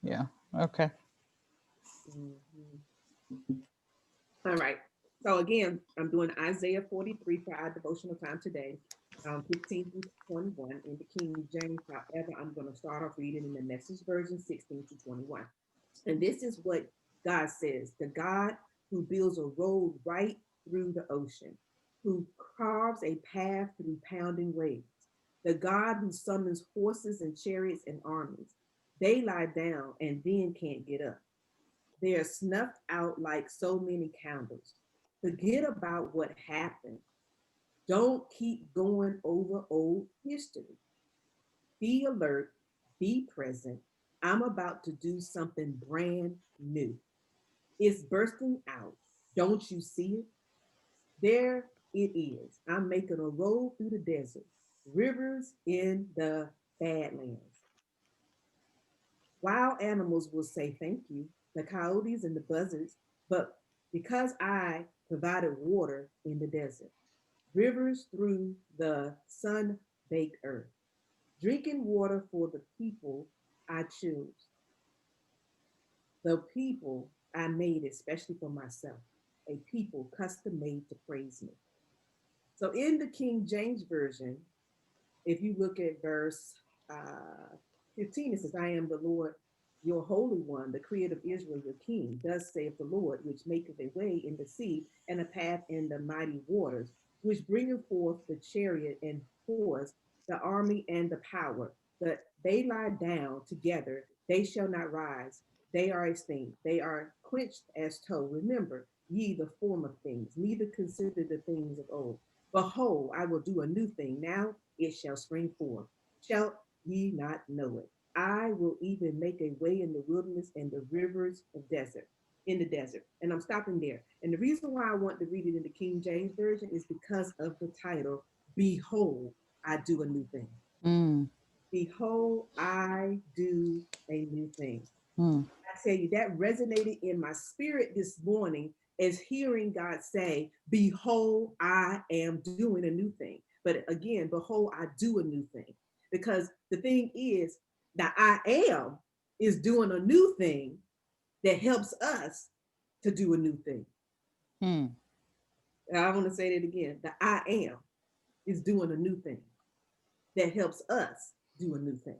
Yeah. Okay. Mhm. All right. So again, I'm doing Isaiah 43 for our devotional time today, 15 through 21 in the King James. However, I'm going to start off reading in the Message version 16 to 21. And this is what God says: the God who builds a road right through the ocean, who carves a path through pounding waves, the God who summons horses and chariots and armies. They lie down and then can't get up. They are snuffed out like so many candles. Forget about what happened. Don't keep going over old history. Be alert, be present. I'm about to do something brand new. It's bursting out. Don't you see it? There it is. I'm making a road through the desert, rivers in the badlands. Wild animals will say thank you, the coyotes and the buzzards, but because I provided water in the desert, rivers through the sun baked earth, drinking water for the people I choose, the people I made especially for myself, a people custom made to praise me. So in the King James Version, if you look at verse uh, 15, it says, I am the Lord, your Holy One, the Creator of Israel, your King. Thus saith the Lord, which maketh a way in the sea and a path in the mighty waters, which bringeth forth the chariot and horse, the army and the power. But they lie down together, they shall not rise. They are extinct. They are quenched as tow. Remember ye the former things, neither consider the things of old. Behold, I will do a new thing. Now it shall spring forth. Shall ye not know it? I will even make a way in the wilderness and the rivers of desert, in the desert. And I'm stopping there. And the reason why I want to read it in the King James Version is because of the title, Behold, I do a new thing. Mm. Behold, I do a new thing. Mm. I tell you, that resonated in my spirit this morning as hearing God say, behold, I am doing a new thing. But again, behold, I do a new thing. Because the thing is that I am is doing a new thing that helps us to do a new thing. Mm. And I want to say that again. The I am is doing a new thing that helps us do a new thing.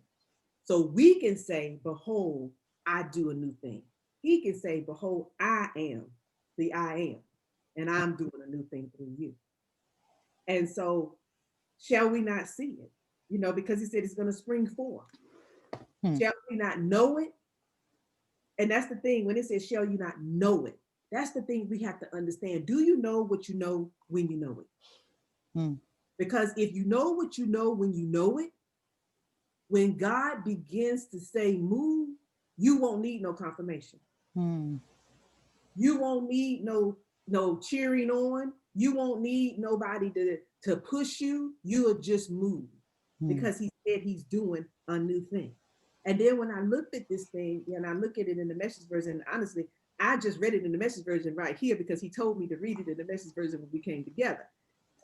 So we can say, behold, I do a new thing. He can say, behold, I am the I am, and I'm doing a new thing through you. And so, shall we not see it? You know, because he said it's going to spring forth. Mm. Shall we not know it? And that's the thing when it says, shall you not know it? That's the thing we have to understand. Do you know what you know when you know it? Mm. Because if you know what you know when you know it, when God begins to say move, you won't need no confirmation. Mm. You won't need no cheering on. You won't need nobody to push you. You'll just move Mm. because he said he's doing a new thing. And then when I looked at this thing and I look at it in the message version, honestly, I just read it in the message version right here because he told me to read it in the message version when we came together.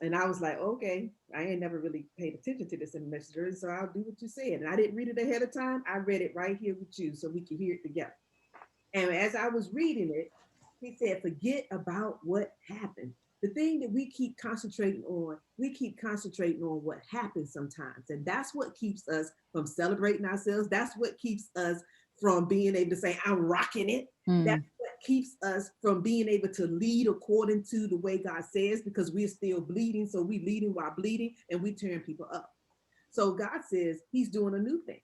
And I was like, okay, I ain't never really paid attention to this in the message version, so I'll do what you said. And I didn't read it ahead of time. I read it right here with you so we can hear it together. And as I was reading it, he said, forget about what happened. The thing that we keep concentrating on what happens sometimes. And that's what keeps us from celebrating ourselves. That's what keeps us from being able to say, I'm rocking it. That's Mm. what keeps us from being able to lead according to the way God says, because we're still bleeding. So we leading while bleeding and we turn people up. So God says he's doing a new thing.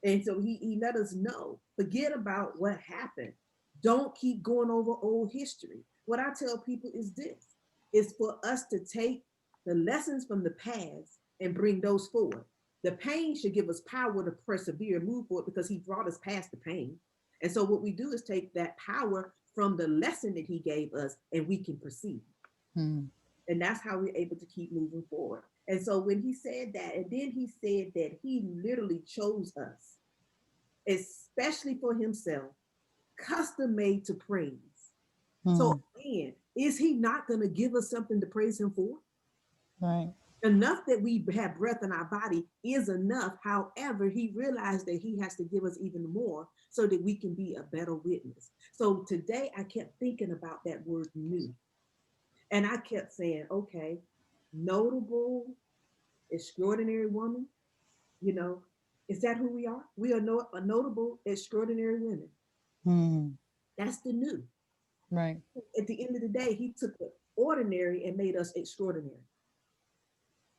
And so he let us know, forget about what happened. Don't keep going over old history. What I tell people is this, is for us to take the lessons from the past and bring those forward. The pain should give us power to persevere and move forward because he brought us past the pain. And so what we do is take that power from the lesson that he gave us and we can proceed. Mm. And that's how we're able to keep moving forward. And so when he said that, and then he said that he literally chose us especially for himself, custom made to praise. So Mm. again, is he not going to give us something to praise him for? Right. Enough that we have breath in our body is enough. However, he realized that he has to give us even more so that we can be a better witness. So today I kept thinking about that word new. And I kept saying, okay, notable, extraordinary woman, you know, is that who we are? We are a notable, extraordinary women. Mm. That's the new. Right. At the end of the day, he took the ordinary and made us extraordinary.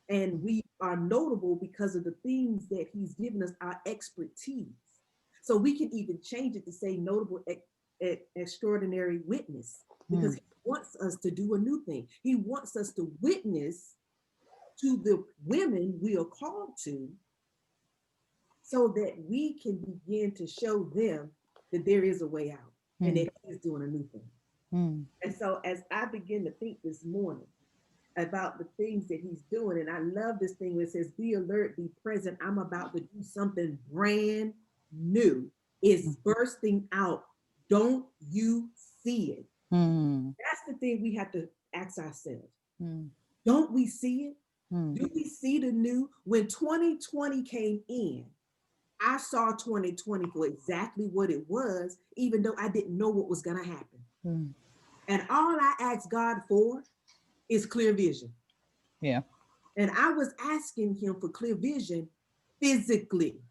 And we are notable because of the things that he's given us, our expertise. So we can even change it to say notable, extraordinary witness, because Mm. he wants us to do a new thing. He wants us to witness to the women we are called to so that we can begin to show them that there is a way out and Mm. that he is doing a new thing. Mm. And so as I begin to think this morning about the things that he's doing, and I love this thing where it says, be alert, be present. I'm about to do something brand new. It's bursting out. Don't you see it? Mm. That's the thing we have to ask ourselves. Mm. Don't we see it? Mm. Do we see the new? When 2020 came in, I saw 2020 for exactly what it was, even though I didn't know what was going to happen. Mm. And all I asked God for is clear vision. Yeah. And I was asking him for clear vision physically,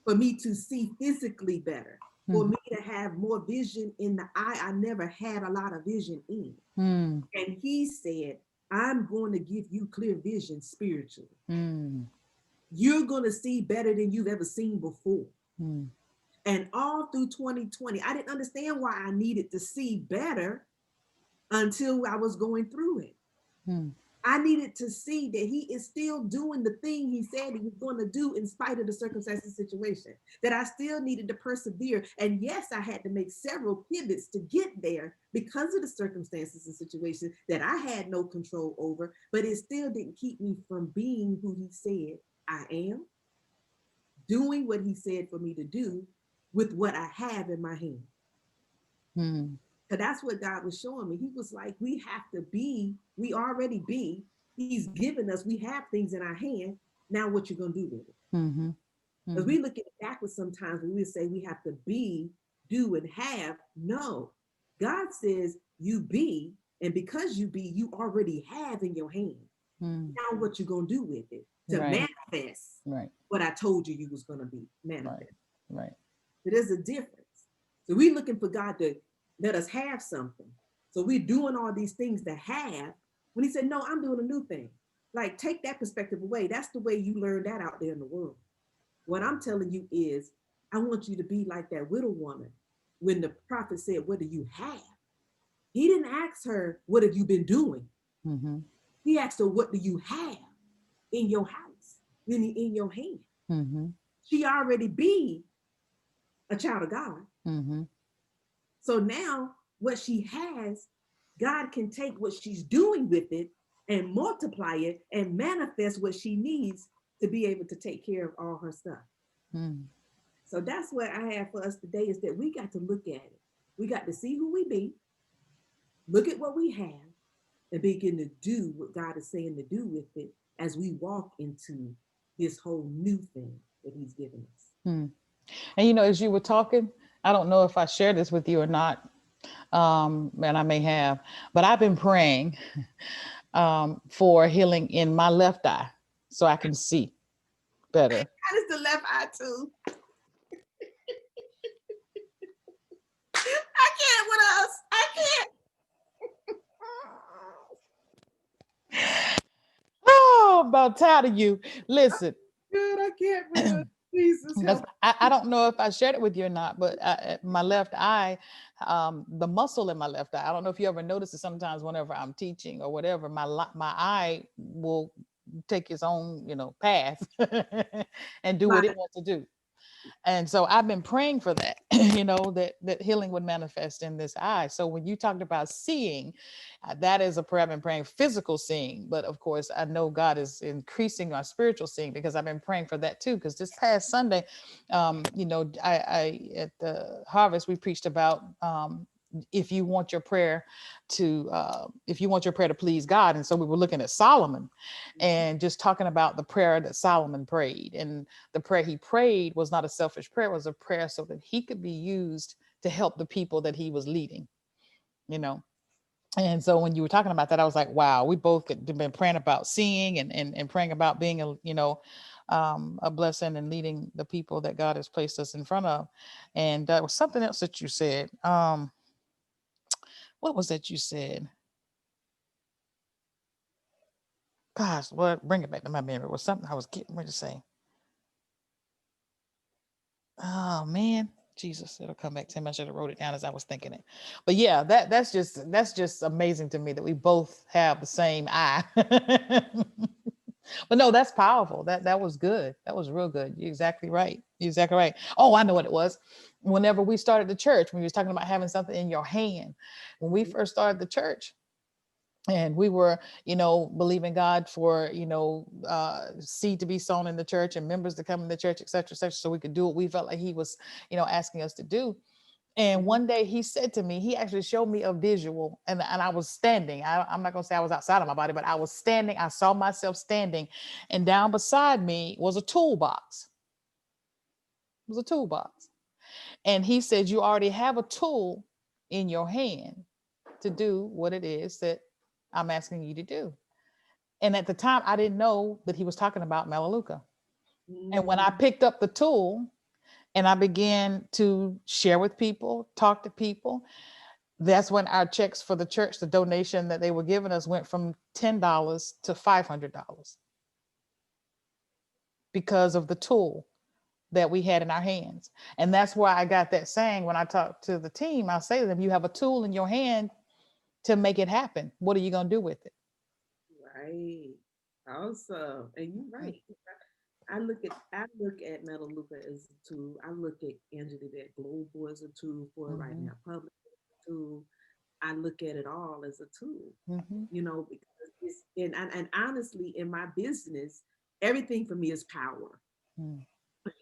for me to see physically better, for Mm. me to have more vision in the eye I never had a lot of vision in. Mm. And he said, I'm going to give you clear vision spiritually. Mm. You're going to see better than you've ever seen before. Mm. And all through 2020, I didn't understand why I needed to see better until I was going through it. Mm. I needed to see that he is still doing the thing he said he was going to do in spite of the circumstances situation, that I still needed to persevere. And yes, I had to make several pivots to get there because of the circumstances and situations that I had no control over, but it still didn't keep me from being who he said I am, doing what he said for me to do with what I have in my hand. Mm. So that's what God was showing me. He was like, we have to be, we already be. He's given us, we have things in our hand. Now what you gonna do with it? Mhm. Because Mhm. we look at it backwards sometimes when we say we have to be, do, and have. No. God says you be, and because you be, you already have in your hand. Mm. Now what you gonna do with it to Right. manifest Right. what I told you was gonna be Right. manifest. Right. So there's a difference. So we're looking for God to let us have something. So we're doing all these things to have. When he said, no, I'm doing a new thing. Like, take that perspective away. That's the way you learn that out there in the world. What I'm telling you is, I want you to be like that widow woman. When the prophet said, what do you have? He didn't ask her, what have you been doing? Mhm. He asked her, what do you have in your house, meaning in your hand? Mhm. She already be a child of God. Mhm. So now what she has, God can take what she's doing with it and multiply it and manifest what she needs to be able to take care of all her stuff. Mm. So that's what I have for us today is that we got to look at it. We got to see who we be, look at what we have, and begin to do what God is saying to do with it as we walk into this whole new thing that he's given us. Mm. And as you were talking, I don't know if I shared this with you or not, and I may have, but I've been praying for healing in my left eye so I can see better. That is the left eye too. I can't with us. I can't. Oh, I'm about tired of you. Listen, Good, I can't with us. Jesus because help. I don't know if I shared it with you or not, but my left eye, the muscle in my left eye, I don't know if you ever notice it sometimes whenever I'm teaching or whatever, my eye will take its own, path and do My, what it wants to do. And so I've been praying for that, that healing would manifest in this eye. So when you talked about seeing, that is a prayer I've been praying, physical seeing. But of course, I know God is increasing our spiritual seeing because I've been praying for that too. Because this past Sunday, I at the harvest, we preached about if you want your prayer if you want your prayer to please God. And so we were looking at Solomon Mhm. and just talking about the prayer that Solomon prayed. And the prayer he prayed was not a selfish prayer, it was a prayer so that he could be used to help the people that he was leading, you know. And so when you were talking about that, I was like, wow, we both could have been praying about seeing and praying about being a blessing and leading the people that God has placed us in front of. And that was something else that you said. What was that you said? Gosh, what, bring it back to my memory. It was something I was getting ready to say. Oh man, Jesus, it'll come back to me. I should have wrote it down as I was thinking it. But yeah, that's just amazing to me that we both have the same eye. But no, that's powerful. That was good. That was real good. You're exactly right. You're exactly right. Oh, I know what it was. Whenever we started the church, when you was talking about having something in your hand, when we first started the church, and we were, believing God for, seed to be sown in the church and members to come in the church, et cetera, so we could do what we felt like He was, asking us to do. And Mhm. one day He said to me, He actually showed me a visual, and I was standing. I'm not gonna say I was outside of my body, but I was standing. I saw myself standing, and down beside me was a toolbox. It was a toolbox, and He said, "You already have a tool in your hand to do what it is that I'm asking you to do." And at the time, I didn't know that he was talking about Melaleuca. And when I Mm. picked up the tool and I began to share with people, talk to people, that's when our checks for the church, the donation that they were giving us, went from $10 to $500 because of the tool that we had in our hands. And that's why I got that saying when I talk to the team. I say to them, you have a tool in your hand to make it happen. What are you going to do with it? Right. Awesome. And you're right. I look at Metaluca as a tool. I look at Angela that Global as a tool for right Mm-hmm. now. Public tool. I look at it all as a tool. Mm-hmm. Because and honestly, in my business, everything for me is power. Mm-hmm.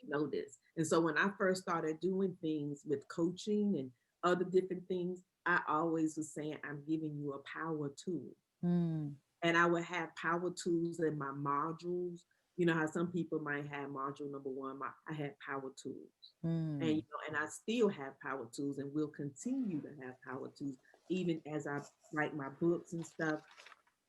You know this. And so when I first started doing things with coaching and other different things, I always was saying, I'm giving you a power tool. Mm-hmm. And I would have power tools in my modules. You know how some people might have module number one. I had power tools, and Mm-hmm. and I still have power tools, and will continue to have power tools even as I write my books and stuff.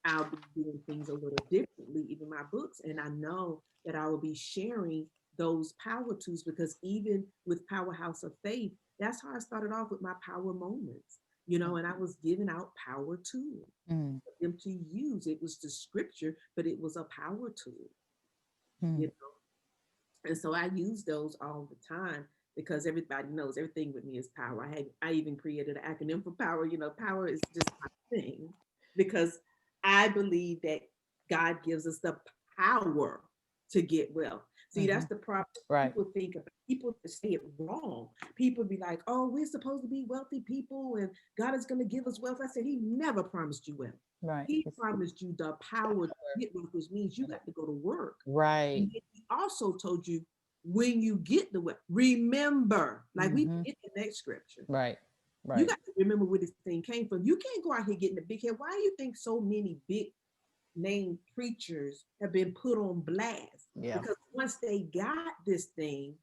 I'll be doing things a little differently, even my books. And I know that I will be sharing those power tools because even with Powerhouse of Faith, that's how I started off with my power moments, and I was giving out power tools Mm-hmm. for them to use. It was the scripture, but it was a power tool, you Mm-hmm. know. And so I use those all the time because everybody knows everything with me is power. I even created an acronym for power. Power is just my thing because I believe that God gives us the power to get wealth. See, Mm-hmm. that's the problem. Right. People think about people that say it wrong. People be like, "Oh, we're supposed to be wealthy people, and God is going to give us wealth." I said, He never promised you wealth. Right. He promised you the power to Power. get wealth, which means you got to go to work. Right. And then He also told you when you get the wealth, remember, like we Mm-hmm. get the next scripture. Right. You Right. got to remember where this thing came from. You can't go out here getting a big head. Why do you think so many big name preachers have been put on blast? Yeah. Because once they got this thing,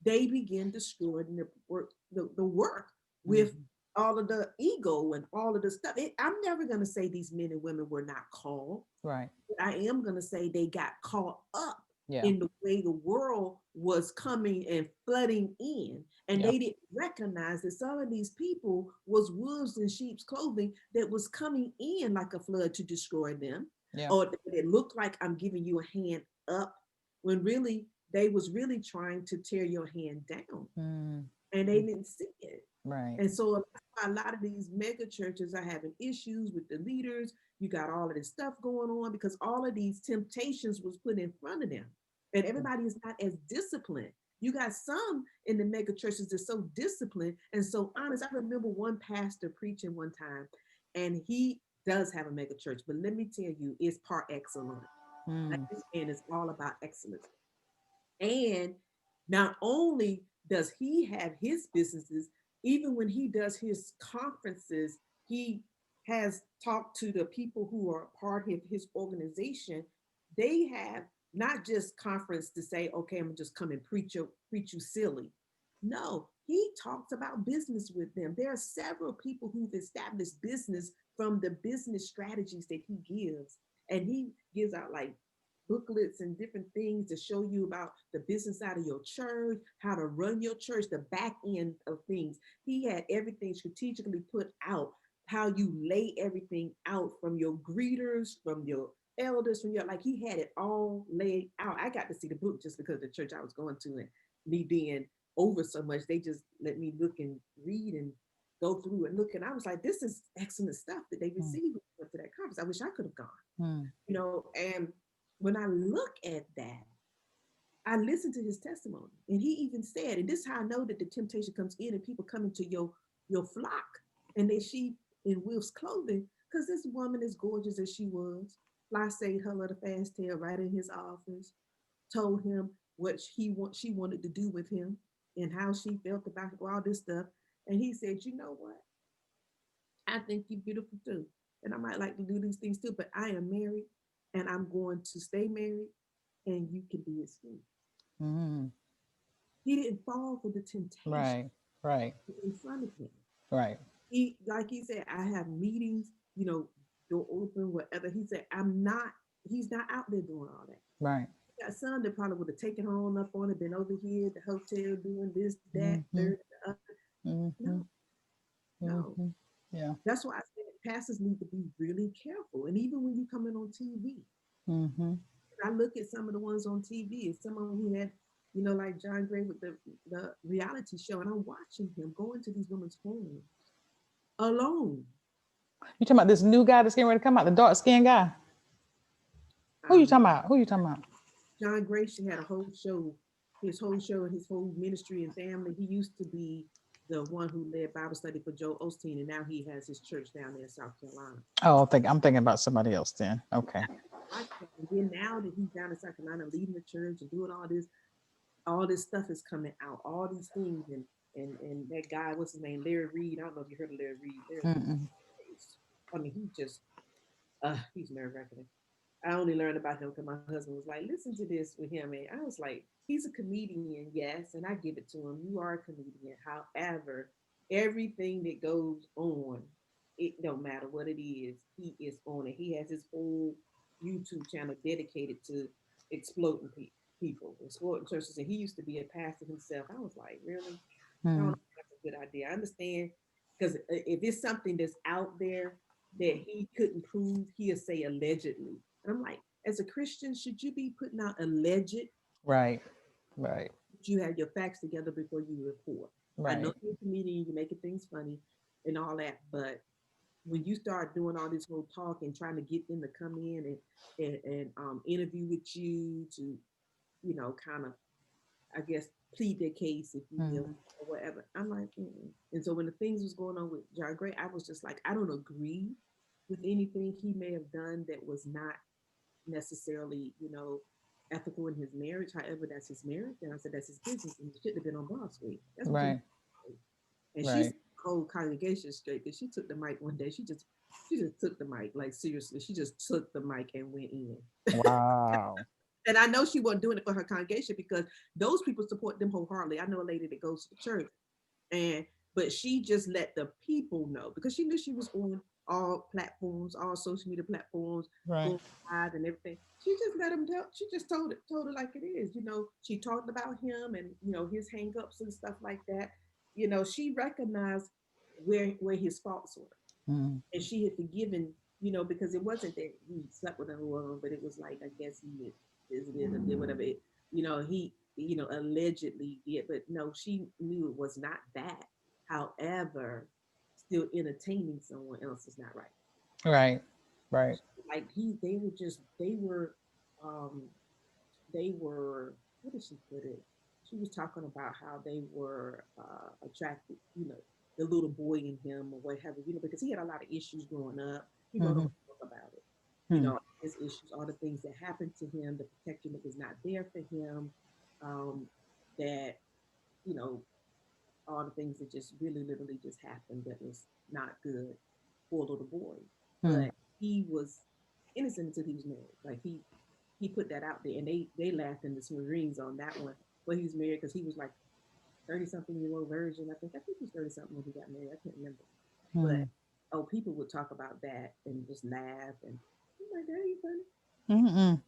they begin destroying the work with Mm-hmm. all of the ego and all of the stuff. I'm never going to say these men and women were not called. Right. I am going to say they got caught up Yeah. in the way the world was coming and flooding in, and Yeah. they didn't recognize that some of these people was wolves in sheep's clothing that was coming in like a flood to destroy them, Yeah. or that it looked like I'm giving you a hand up when really they was really trying to tear your hand down, Mm-hmm. and they didn't see it. Right. And so that's why a lot of these mega churches are having issues with the leaders. You got all of this stuff going on because all of these temptations was put in front of them. And everybody is not as disciplined. You got some in the mega churches that's so disciplined and so honest. I remember one pastor preaching one time, and he does have a mega church, but let me tell you, it's par excellence. Like Mm. this man is all about excellence. And not only does he have his businesses, even when he does his conferences, he has talked to the people who are part of his organization. They have not just conference to say, okay, I'm just come and preach you silly. No, he talks about business with them. There are several people who've established business from the business strategies that he gives. And he gives out like booklets and different things to show you about the business side of your church, how to run your church, the back end of things. He had everything strategically put out, how you lay everything out from your greeters, from your elders, from your, like, he had it all laid out. I got to see the book just because the church I was going to, and me being over so much, they just let me look and read and go through and look. And I was like, this is excellent stuff that they Mm, received when we went to that conference. I wish I could have gone, mm, and when I look at that, I listened to his testimony, and he even said, and this is how I know that the temptation comes in, and people come into your flock, and they sheep in wolf's clothing, because this woman, as gorgeous as she was, fly saved her little fast tail right in his office, told him what she wanted to do with him, and how she felt about all this stuff, and he said, you know what? I think you're beautiful too, and I might like to do these things too, but I am married, and I'm going to stay married, and you can be his friend. mm. He didn't fall for the temptation Right, right, in front of him. right, He, like he said, I have meetings, door open, whatever. He said, he's not out there doing all that. right. He got some that probably would have taken on up on it, been over here at the hotel doing this, that, Mm-hmm, third, the other. mm-hmm, No, no. mm-hmm. Yeah. That's why I said pastors need to be really careful. And even when you come in on TV, Mm-hmm. I look at some of the ones on TV, and some of them who had, like John Gray with the reality show, and I'm watching him go into these women's homes alone. You talking about this new guy that's getting ready to come out, the dark skinned guy? Who you Um, talking about? Who you talking about? John Gray had a whole show, his whole show and his whole ministry and family. He used to be the one who led Bible study for Joel Osteen, and now he has his church down there in South Carolina. Oh, I'm thinking about somebody else then. Okay. Watch that. And then now that he's down in South Carolina leading the church and doing all this stuff is coming out, all these things, and that guy, what's his name, Larry Reed. I don't know if you heard of Larry Reed. Larry Reed. Mm-mm. I mean, he's nerve wracking. I only learned about him because my husband was like, listen to this with him. And I was like, he's a comedian, yes, and I give it to him. You are a comedian. However, everything that goes on, it don't matter what it is, he is on it. He has his whole YouTube channel dedicated to exploiting people, exploiting churches. And he used to be a pastor himself. I was like, really? I don't Mm. know if that's a good idea. I understand, because if it's something that's out there that he couldn't prove, he'll say allegedly. And I'm like, as a Christian, should you be putting out alleged? Right. Right. You have your facts together before you report. I know Right. you're a comedian, you're making things funny and all that, but when you start doing all this whole talk and trying to get them to come in and interview with you to, kind of, I guess, plead their case, if you will, Mm. or whatever. I'm like, mm-mm. And so when the things was going on with John Gray, I was just like, I don't agree with anything he may have done that was not necessarily, ethical in his marriage. However, that's his marriage. And I said, that's his business. And he shouldn't have been on Broad Street. That's between. Right. And she's Right. the whole congregation straight. Because she took the mic one day. She just took the mic. Like, seriously, she just took the mic and went in. Wow. And I know she wasn't doing it for her congregation, because those people support them wholeheartedly. I know a lady that goes to the church, and but she just let the people know, because she knew she was on all platforms, all social media platforms, Right. going live and everything. She just let them tell. She just told it like it is. She talked about him and his hangups and stuff like that. She recognized where his faults were, Mm. and she had forgiven. Because it wasn't that he slept with another woman, but it was like, I guess he had visited or did whatever. He allegedly did, but no, she knew it was not that. However, still entertaining someone else is not right. Right. Right. Like um, they were. What did she put it? She was talking about how they were attracted. The little boy in him or whatever. Because he had a lot of issues growing up. He wrote a Mm-hmm. book about it. Mm. His issues, all the things that happened to him, the protection that was not there for him, that you know all the things that just really literally just happened that was not good for little boy. Hmm. But he was innocent until he was married. Like he put that out there, and they laughed in the smithereens on that one. But he was married because he was like 30-something-year-old virgin. I think he was 30 something when he got married. I can't remember. But Hmm. oh, people would talk about that and just laugh, and I'm like, that ain't funny. Mm-mm.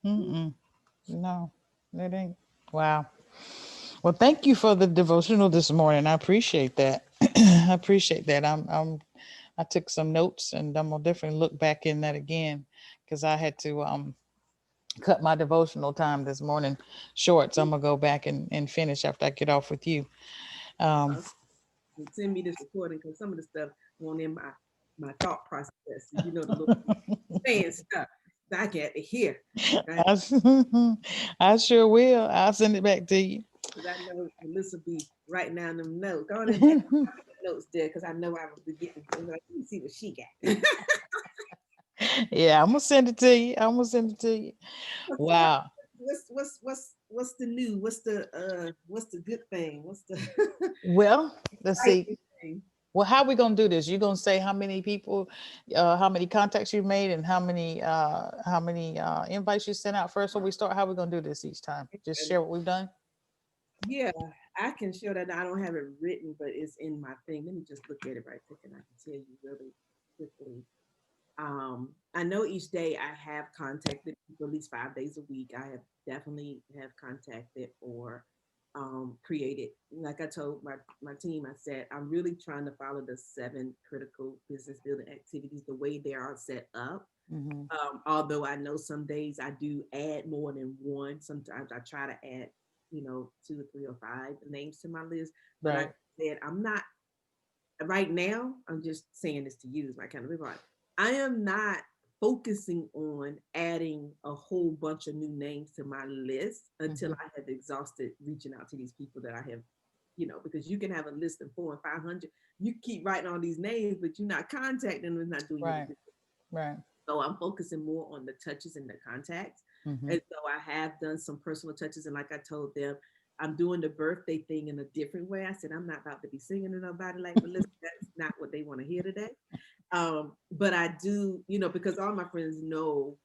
Mm-mm. No, it ain't. Wow. Well, thank you for the devotional this morning. I appreciate that. I appreciate that. I took some notes and I'm gonna definitely look back in that again because I had to cut my devotional time this morning short. So I'm gonna go back and finish after I get off with you. Um, Uh, Send me this recording because some of the stuff won't in my thought process. The Lord saying stuff that I got to hear, right? I, I sure will. I'll send it back to you. Because I know Melissa be writing down them notes. Go on and take notes there because I know I will be getting. I'm like, let me see what she got. Yeah, I'm gonna send it to you. I'm gonna send it to you. So Wow. what's the new? What's the good thing? What's the Well, let's see. exciting thing? Well, how we gonna do this? You gonna say how many people, how many contacts you made, and how many invites you sent out first? When we start, how we gonna do this each time? Just And share what we've done. yeah, I can show that. I don't have it written, but it's in my thing. Let me just look at it right quick, and I can tell you really quickly. I know each day I have contacted people at least 5 days a week. I have definitely have contacted or created. Like I told my team, I said I'm really trying to follow the 7 critical business building activities the way they are set up. Mm-hmm. Although I know some days I do add more than one. Sometimes I try to add, 2 or 3 or 5 names to my list. But I Right. said I'm not right now. I'm just saying this to use my kind of people. I am not focusing on adding a whole bunch of new names to my list until Mm-hmm. I have exhausted reaching out to these people that I have, because you can have a list of 400 and 500. You keep writing all these names, but you're not contacting them. It's not doing you any Right. good. Right. So I'm focusing more on the touches and the contacts. Mm-hmm. And so I have done some personal touches. And like I told them, I'm doing the birthday thing in a different way. I said, I'm not about to be singing to nobody like Melissa. That's not what they want to hear today. But I do, because all my friends know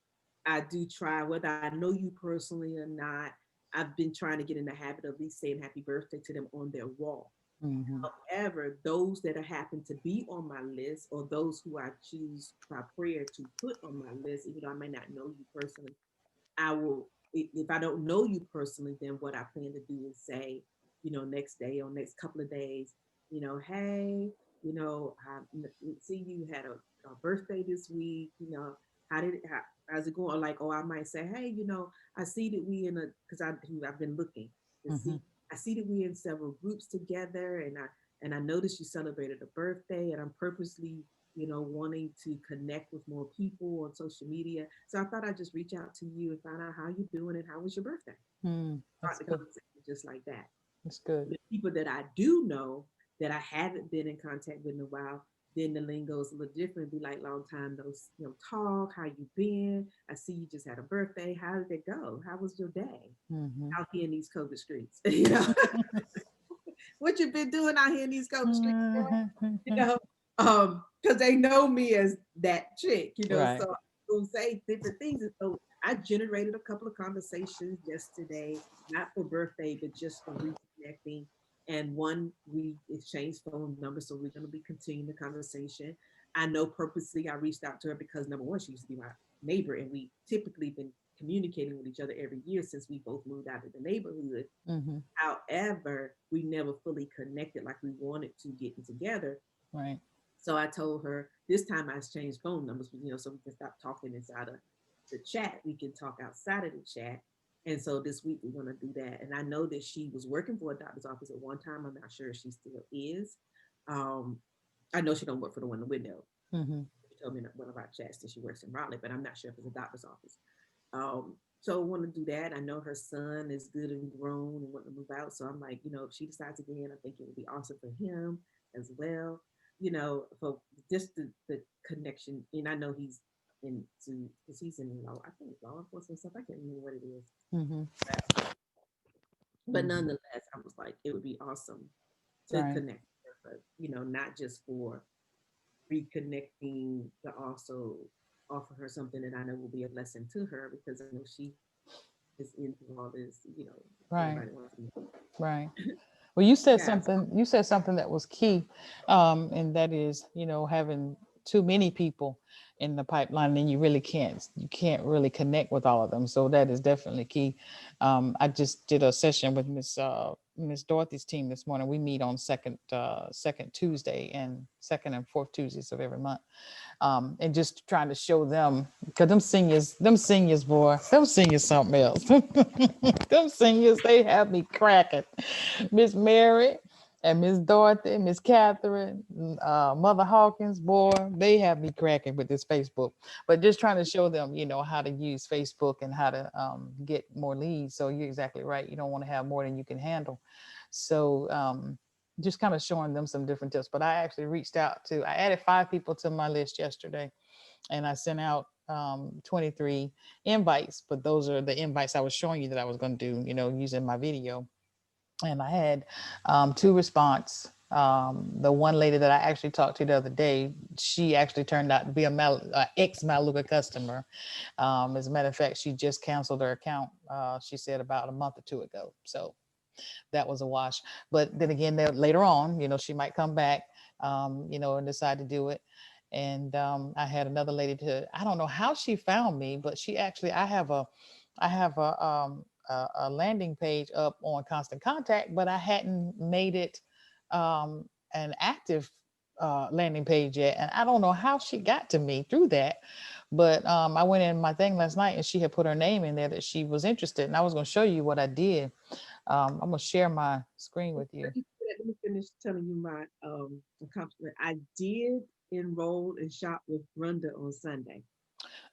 I do try, whether I know you personally or not, I've been trying to get in the habit of at least saying happy birthday to them on their wall. Mm-hmm. However, those that happen to be on my list or those who I choose by prayer to put on my list, even though I may not know you personally, I will, if I don't know you personally, then what I plan to do is say, next day or next couple of days, hey, I see you had a birthday this week, how's it going? Or like, oh, I might say, hey, I see that we in a, because I've been looking to Mm-hmm. see, I see that we in several groups together, and I noticed you celebrated a birthday, and I'm purposely wanting to connect with more people on social media. So I thought I'd just reach out to you and find out how you're doing and how was your birthday. Mm, Start that's the good. conversation just like that. That's good. The people that I do know that I haven't been in contact with in a while, then the lingo is a little different. Be like long time no, talk. How you been? I see you just had a birthday. How did it go? How was your day Mm-hmm. out here in these COVID streets? What you been doing out here in these COVID streets, girl? You know, because they know me as that chick, Right. so they'll say different things. And so I generated a couple of conversations yesterday, not for birthday, but just for reconnecting. And one, we exchanged phone numbers, so we're going to be continuing the conversation. I know purposely I reached out to her because number one, she used to be my neighbor, and we typically been communicating with each other every year since we both moved out of the neighborhood. Mm-hmm. However, we never fully connected like we wanted to getting together. Right. So I told her this time I changed phone numbers, so we can stop talking inside of the chat. We can talk outside of the chat. And so this week we're going to do that. And I know that she was working for a doctor's office at one time. I'm not sure if she still is. Um, I know she don't work for the one in the window. Mm-hmm. She told me in one of our chats that she works in Raleigh, but I'm not sure if it's a doctor's office. So I want to do that. I know her son is good and grown and want to move out. So I'm like, if she decides again, I think it would be awesome for him as well. For just the connection. And I know he's into because he's in law, I think law enforcement stuff. I can't remember what it is. Mm-hmm. But Mm-hmm. nonetheless, I was like, it would be awesome. to Right. connect with her, not just for reconnecting, but also offer her something that I know will be a blessing to her because I know she is into all this, Right. everybody wants to be. Right. Well, you said Yes. something. You said something that was key, and that is, having too many people in the pipeline, and you can't really connect with all of them. So that is definitely key. I just did a session with Miss Dorothy's team this morning. We meet on second Tuesday and second and fourth Tuesdays of every month, and just trying to show them because them seniors, boy, them seniors something else. Them seniors, they have me cracking. Miss Mary and Miss Dorothy, Miss Catherine, Mother Hawkins, boy, they have me cracking with this Facebook. But just trying to show them, how to use Facebook and how to get more leads. So you're exactly right. You don't want to have more than you can handle. So just kind of showing them some different tips. But I actually I added 5 people to my list yesterday, and I sent out 23 invites. But those are the invites I was showing you that I was going to do, using my video. And I had 2 response. The one lady that I actually talked to the other day, she actually turned out to be a ex Maluka customer. As a matter of fact, she just canceled her account. She said about a month or two ago. So that was a wash. But then again, later on, she might come back, and decide to do it. And I had another lady I don't know how she found me, but she actually, I have a landing page up on Constant Contact, but I hadn't made it an active landing page yet. And I don't know how she got to me through that. But I went in my thing last night and she had put her name in there that she was interested. And I was going to show you what I did. I'm gonna share my screen with you. Let me finish telling you my accomplishment. I did enroll and shop with Rhonda on Sunday.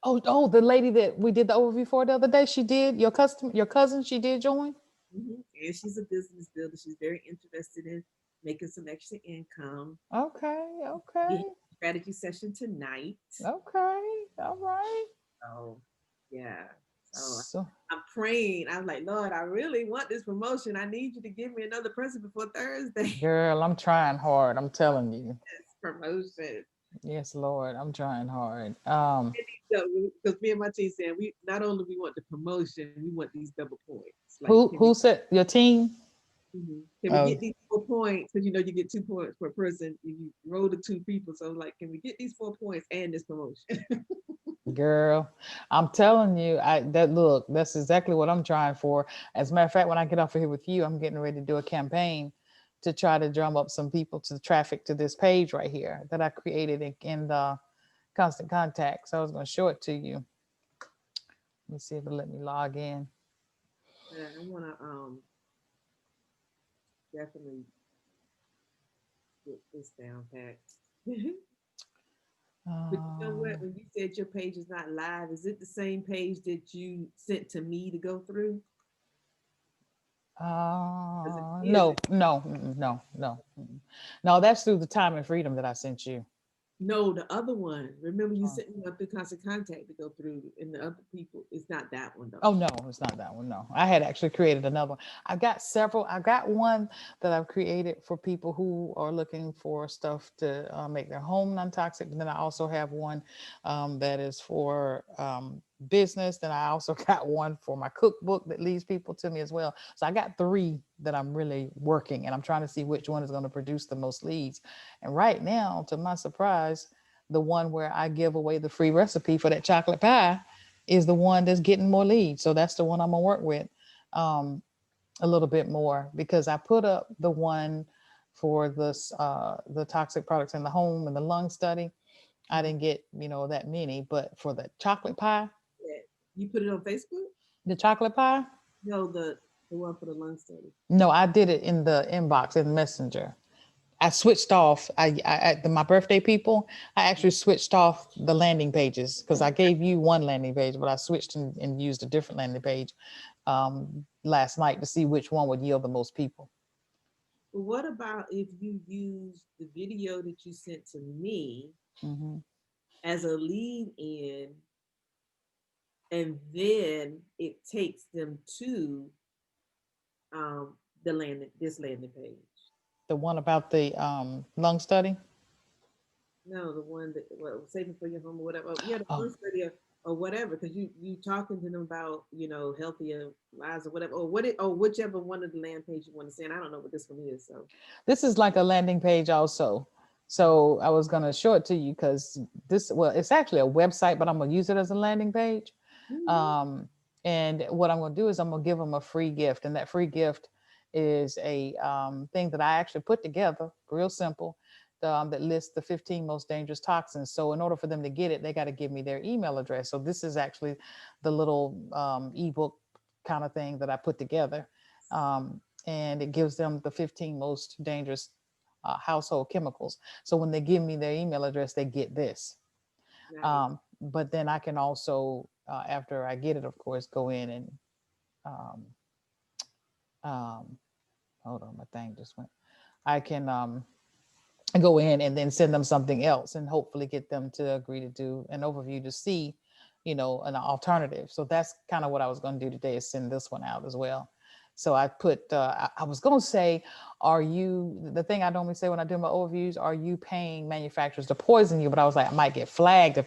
Oh, the lady that we did the overview for the other day, she did your cousin, she did join. And she's a business builder. She's very interested in making some extra income. Okay, We have okay, a strategy session tonight. okay, all right. So, yeah. So So, I'm praying. I'm like, Lord, I really want this promotion. I need you to give me another person before Thursday. girl, I'm trying hard. I'm telling you. This promotion. Yes, Lord, I'm trying hard. Because me and my team saying we not only we want the promotion, we want these double points. Like, Who said your team? can we Oh, get these 4 points? Because you get 2 points per person if you roll the 2 people. So like, can we get these 4 points and this promotion? girl, I'm telling you, that's exactly what I'm trying for. As a matter of fact, when I get off of here with you, I'm getting ready to do a campaign to try to drum up some people to traffic to this page right here that I created in the Constant Contact. So I was going to show it to you. Let me see if it'll let me log in. Yeah, I want to definitely get this down pat. But you know what? Um, When you said your page is not live, is it the same page that you sent to me to go through? Because if it is, no, no, no, no, no. That's through the Time and Freedom that I sent you. no, the other one. Remember, you Oh. sent me one through Constant Contact to go through, and the other people, it's not that one though. Oh no, it's not that one. No, I had actually created another one. I've got several. I've got one that I've created for people who are looking for stuff to make their home non-toxic. But then I also have one that is for business. Then I also got one for my cookbook that leads people to me as well. So I got 3 that I'm really working, and I'm trying to see which one is going to produce the most leads. And right now, to my surprise, the one where I give away the free recipe for that chocolate pie is the one that's getting more leads. So that's the one I'm gonna work with um, a little bit more because I put up the one for the toxic products in the home and the lung study. I Mhm. didn't get that many, but for the chocolate pie, Yeah. You put it on Facebook? the chocolate pie, No, the one for the lung study. no, I did it in the inbox in Messenger. I switched off. My birthday people. I actually switched off the landing pages because I gave you one landing page, but I switched and used a different landing page last night to see which one would yield the most people. But what about if you use the video that you sent to me Hmm. as a lead in, and then it takes them to the landing this landing page? The one about the lung study. No, the one that saving for your home or whatever. Yeah, the Oh, first study or whatever, because you talking to them about healthier lives or whatever, or whichever one of the land page you want to send. I don't know what this one is, so. this is like a landing page also. So I was gonna show it to you because well, it's actually a website, but I'm gonna use it as a landing page. Mhm. Um, and what I'm gonna do is I'm gonna give them a free gift, and that free gift is a thing that I actually put together, real simple, that lists the 15 most dangerous toxins. So in order for them to get it, they got to give me their email address. So this is actually the little ebook kind of thing that I put together. And it gives them the 15 most dangerous household chemicals. So when they give me their email address, they get this. Nice. But then I can also, after I get it, of course, go in and um, um, hold on, my thing just went. I can go in and then send them something else and hopefully get them to agree to do an overview to see, an alternative. So that's kind of what I was going to do today, is send this one out as well. So I put, I was going to say, the thing I normally say when I do my overviews, are you paying manufacturers to poison you? But I was like, I might get flagged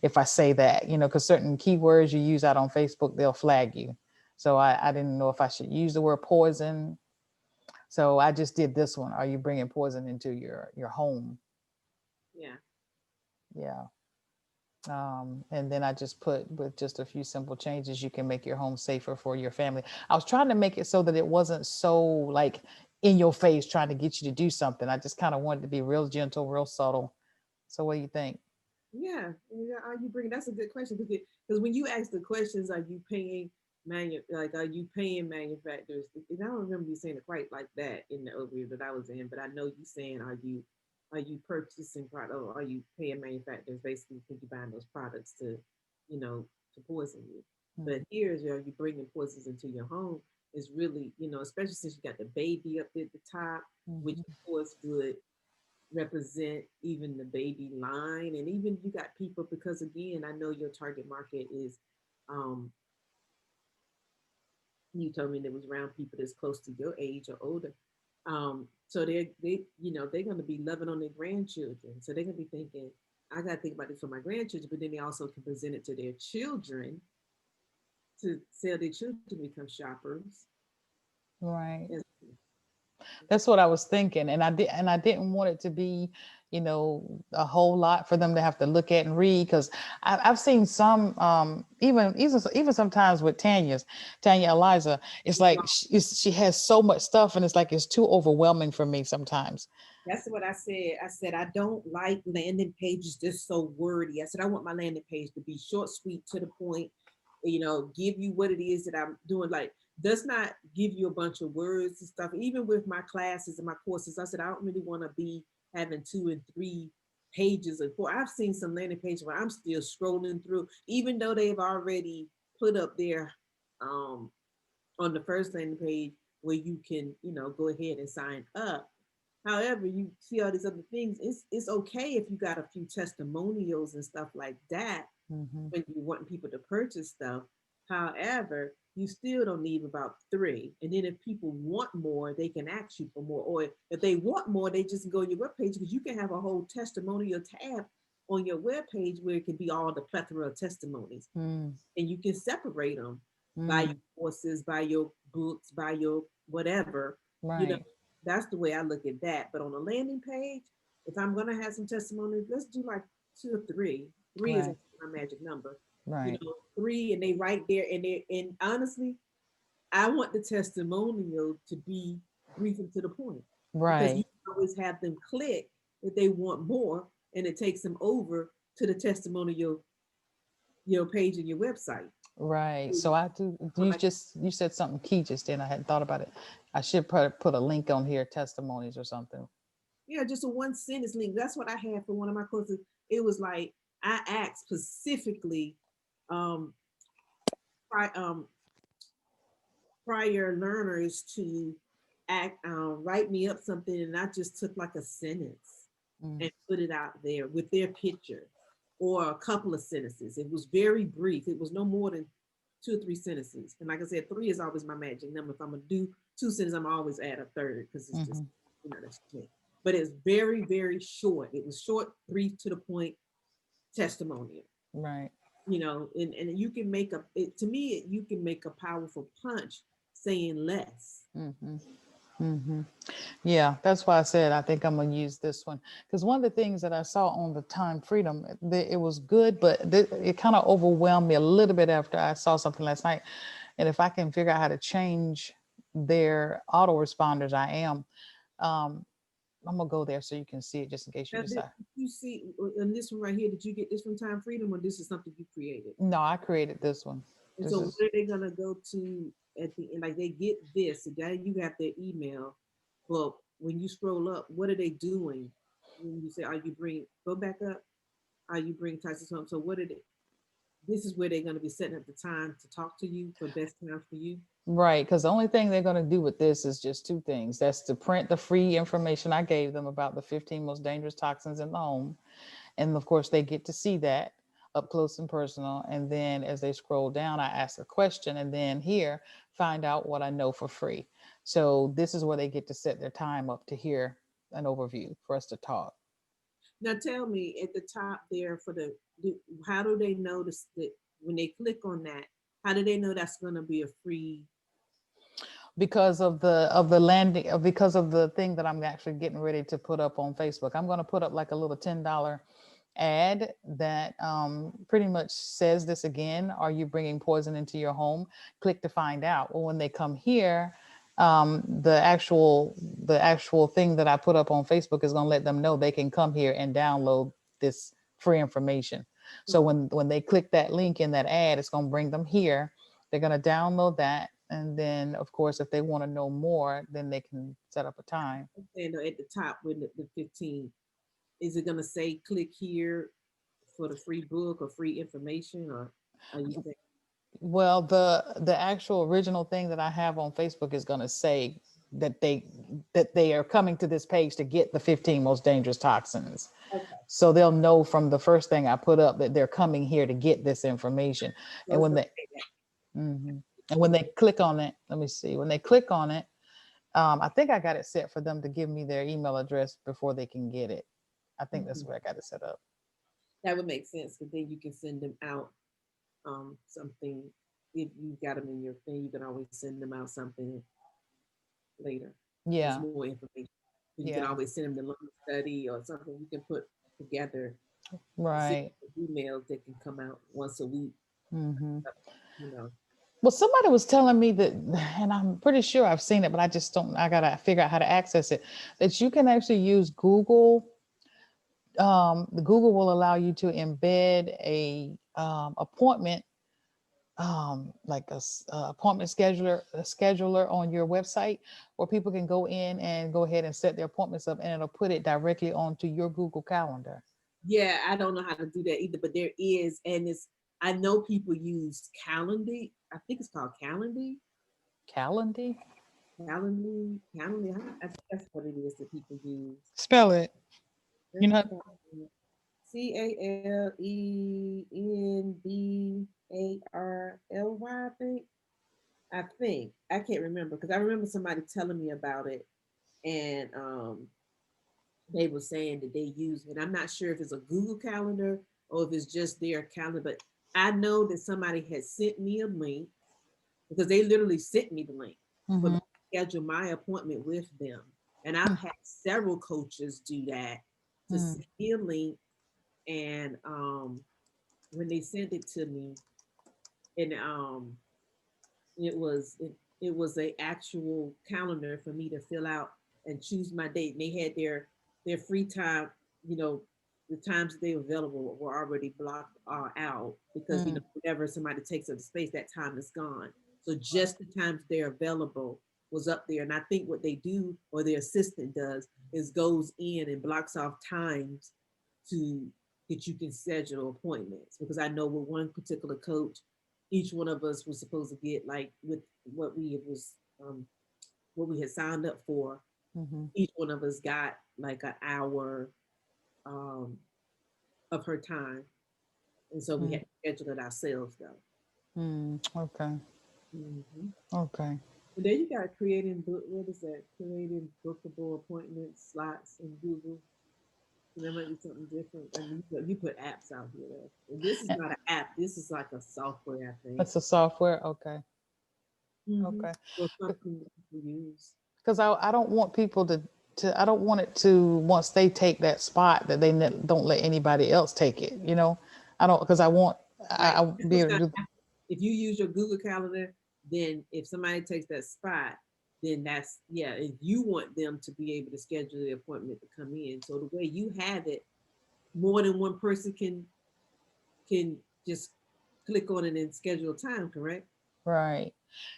if I say that, because certain keywords you use out on Facebook, they'll flag you. So I didn't know if I should use the word poison. So I just did this one. Are you bringing poison into your home? Yeah. Yeah. And then I just put, with just a few simple changes, you can make your home safer for your family. I was trying to make it so that it wasn't so like in your face trying to get you to do something. I just kind of wanted to be real gentle, real subtle. So what do you think? Yeah, yeah. Are you bringing? That's a good question because when you ask the questions, are you paying are you paying manufacturers? And I don't remember you saying it quite like that in the overview that I was in, but I know you saying are you purchasing product or are you paying manufacturers basically because you buying those products you know to poison you? But Mhm. here's are you bringing poisons into your home is really especially since you got the baby up at the top, which of Mhm. course would represent even the baby line and even you got people because again I know your target market is um you told me there was around people that's close to your age or older, so they're going to be loving on their grandchildren, so they're going to be thinking I got to think about this for my grandchildren, but then they also can present it to their children to sell their children to become shoppers. Right. Yes. That's what I was thinking, and I didn't want it to be, a whole lot for them to have to look at and read, because I've seen some, even sometimes with Tanya Eliza, it's like she has so much stuff, and it's like it's too overwhelming for me sometimes. That's what I said. I said I don't like landing pages just so wordy. I said I want my landing page to be short, sweet, to the point. Give you what it is that I'm doing. Like, does not give you a bunch of words and stuff. Even with my classes and my courses, I said I don't really want to be having 2 and 3 pages of course. I've seen some landing pages where I'm still scrolling through, even though they've already put up their um on the first landing page where you can, go ahead and sign up. However, you see all these other things. It's okay if you got a few testimonials and stuff like that Hmm. when you want people to purchase stuff. However, you still don't need about 3. And then if people want more, they can ask you for more. Or if they want more, they just go to your webpage because you can have a whole testimonial tab on your webpage where it can be all the plethora of testimonies Mm, and you can separate them by your mm, courses, by your books, by your whatever. You know, right, that's the way I look at that. But on a landing page, if I'm gonna have some testimonies, let's do like 2 or 3. 3 is right, my magic number. right, 3 and they right there and honestly, I want the testimonial to be brief and to the point because you right, always have them click if they want more and it takes them over to the testimonial your page and your website. right. So I do. Like You said something key just then. I hadn't thought about it. I should put a link on here, testimonies or something. yeah, just a one sentence link. That's what I had for one of my courses. It was like I asked specifically um, pri- um, prior learners to write me up something, and I just took like a sentence Mm, and put it out there with their picture or a couple of sentences. It was very brief. It was no more than 2 or 3 sentences. And like I said, 3 is always my magic number. If I'm gonna do 2 sentences, I'm always add a third because it's just mm-hmm. that's quick, but it's very, very short. It was short, brief, to the point testimonial. Right. And you can make to me, you can make a powerful punch saying less. Mm-hmm. Mm-hmm. Yeah, that's why I said I think I'm gonna use this one because one of the things that I saw on the Time Freedom, it was good, but it kind of overwhelmed me a little bit after I saw something last night. And if I can figure out how to change their autoresponders, I am. Um, I'm gonna go there so you can see it, just in case you Now, did decide. you see in this one right here? Did you get this from Time Freedom, or this is something you created? No, I created this one. And This so, what is are they gonna go to at the end? Like they get this, so now you have their email. Well, when you scroll up, what are they doing? When you say, "Are you bring go back up? Are you bring Tyson home?" So, what are they? This is where they're gonna be setting up the time to talk to you for best time for you. right, because the only thing they're gonna do with this is just two things. That's to print the free information I gave them about the 15 most dangerous toxins in the home. And of course, they get to see that up close and personal. And then as they scroll down, I ask a question, and then here, find out what I know for free. So this is where they get to set their time up to hear an overview for us to talk. Now, tell me at the top there for how do they notice that when they click on that? How do they know that's gonna be a free? Because of the landing, because of the thing that I'm actually getting ready to put up on Facebook. I'm going to put up like a little $10 ad that pretty much says this again: are you bringing poison into your home? Click to find out. Well, when they come here, the actual thing that I put up on Facebook is going to let them know they can come here and download this free information. So when they click that link in that ad, it's going to bring them here. They're going to download that, and then of course if they want to know more, then they can set up a time. And at the top with the 15, is it gonna say click here for the free book or free information, or are you saying Well, the actual original thing that I have on Facebook is going to say that they are coming to this page to get the 15 most dangerous toxins. okay? So they'll know from the first thing I put up that they're coming here to get this information. So And it's when gonna they say that. mhm. And when Click. they click on it, let me see. When they click on it, I think I got it set for them to give me their email address before they can get it. I think that's Mhm. where I got it set up. That would make sense because then you can send them out something. If you got them in your thing, you can always send them out something later. There's Yeah, more information. So you can yeah, always send them the learn study or something. You can put together a series right. of emails that can come out once a week. Hmm. You know, Well, somebody was telling me that, and I'm pretty sure I've seen it, but I just don't. I gotta figure out how to access it. That you can actually use Google. The Google will allow you to embed a appointment, like a appointment scheduler on your website, where people can go in and go ahead and set their appointments up, and it'll put it directly onto your Google Calendar. yeah, I don't know how to do that either, but there is, and it's. I know people use Calendly. I think it's called Calendly. Calendly? Calendly, Calendly. I think that's what it is that people use. Spell it. You know. Calenby. I think I can't remember because I remember somebody telling me about it, and they were saying that they use it. I'm not sure if it's a Google Calendar or if it's just their calendar, but I know that somebody had sent me a link because they literally sent me the link for me Mm-hmm. to schedule my appointment with them. And I've had several coaches do that to Mm-hmm. send me a link. And when they sent it to me, and it was it was a actual calendar for me to fill out and choose my date. And they had their free time, you know, the times that they were available were already blocked out because whenever somebody takes up the space, that time is gone. So just the times they're available was up there. And I think what they do or their assistant does is goes in and blocks off times to that you can schedule appointments because I know with one particular coach, each one of us was supposed to get like with what we was what we had signed up for. Mm-hmm. Each one of us got like an hour um, of her time, and so we had to schedule it ourselves though. Mm-hmm. Okay. Hmm. Okay. And then you got creating book. What is that? Creating bookable appointment slots in Google. So that might be something different. I mean, you put apps out here. Though. And this is Eh, not an app. This is like a software, I think. That's a software. Okay. Mm-hmm. Okay. Or something that people use. Because I don't want people to I don't want it to, once they take that spot, that they don't let anybody else take it. I don't, because I want Right. I That's be what's able gonna to do. happen. If you use your Google Calendar, then if somebody takes that spot, then that's yeah. If you want them to be able to schedule the appointment to come in, so the way you have it, more than one person can just click on it and schedule time. Correct? Right.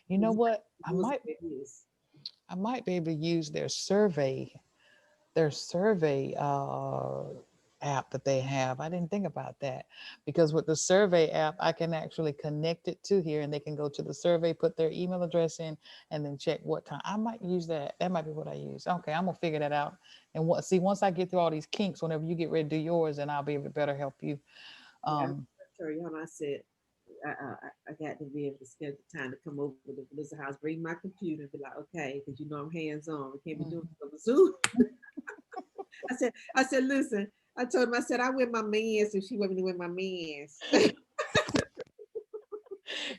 You know Because what? those it is. I might be able to use their survey app that they have. I didn't think about that, because with the survey app, I can actually connect it to here, and they can go to the survey, put their email address in, and then check what time. I might use that. That might be what I use. Okay, I'm gonna figure that out. And once I get through all these kinks, whenever you get ready to do yours, and I'll be able to better help you. Yeah, Um, I told y'all. I said I got to be able to schedule time to come over to Valissa house, bring my computer, and be like, okay, because you know I'm hands on. We can't be doing mhm. it over Zoom. I said, listen. I told him, I said, I wear my mans if she want me to wear my mans.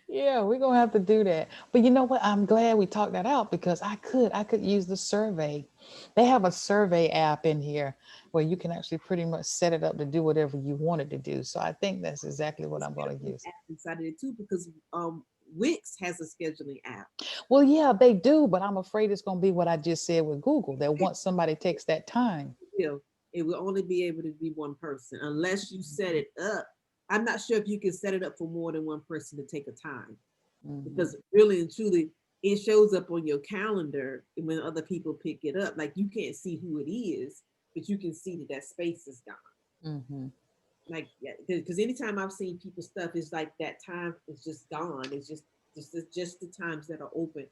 Yeah, we're gonna have to do that. But you know what? I'm glad we talked that out, because I could use the survey. They have a survey app in here where you can actually pretty much set it up to do whatever you wanted to do. So I think that's exactly what The I'm gonna scheduling use. app inside of it too, because Wix has a scheduling app. Well, yeah, they do, but I'm afraid it's gonna be what I just said with Google, that once somebody takes that time. Will it will only be able to be one person unless you set it up. I'm not sure if you can set it up for more than one person to take a time Hmm. because really and truly it shows up on your calendar when other people pick it up. Like you can't see who it is, but you can see that that space is gone. Hmm. Like yeah, because anytime I've seen people's stuff, it's like that time is just gone. It's just the times that are open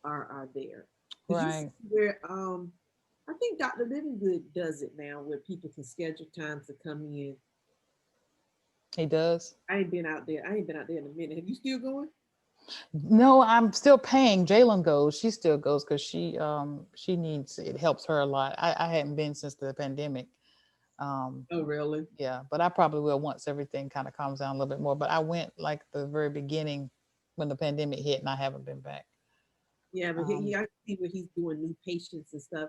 are there. Because you see Right. where I think Dr. Living Good does it now where people can schedule times to come in. He does. I ain't been out there. I ain't been out there in a minute. Have you still going? No, I'm still paying. Jalen goes. She still goes because she needs it. Helps her a lot. I hadn't been since the pandemic. Um, Oh, really? yeah, but I probably will once everything kind of calms down a little bit more. But I went like the very beginning when the pandemic hit, and I haven't been back. Yeah, but Um, I can see where he's doing new patients and stuff.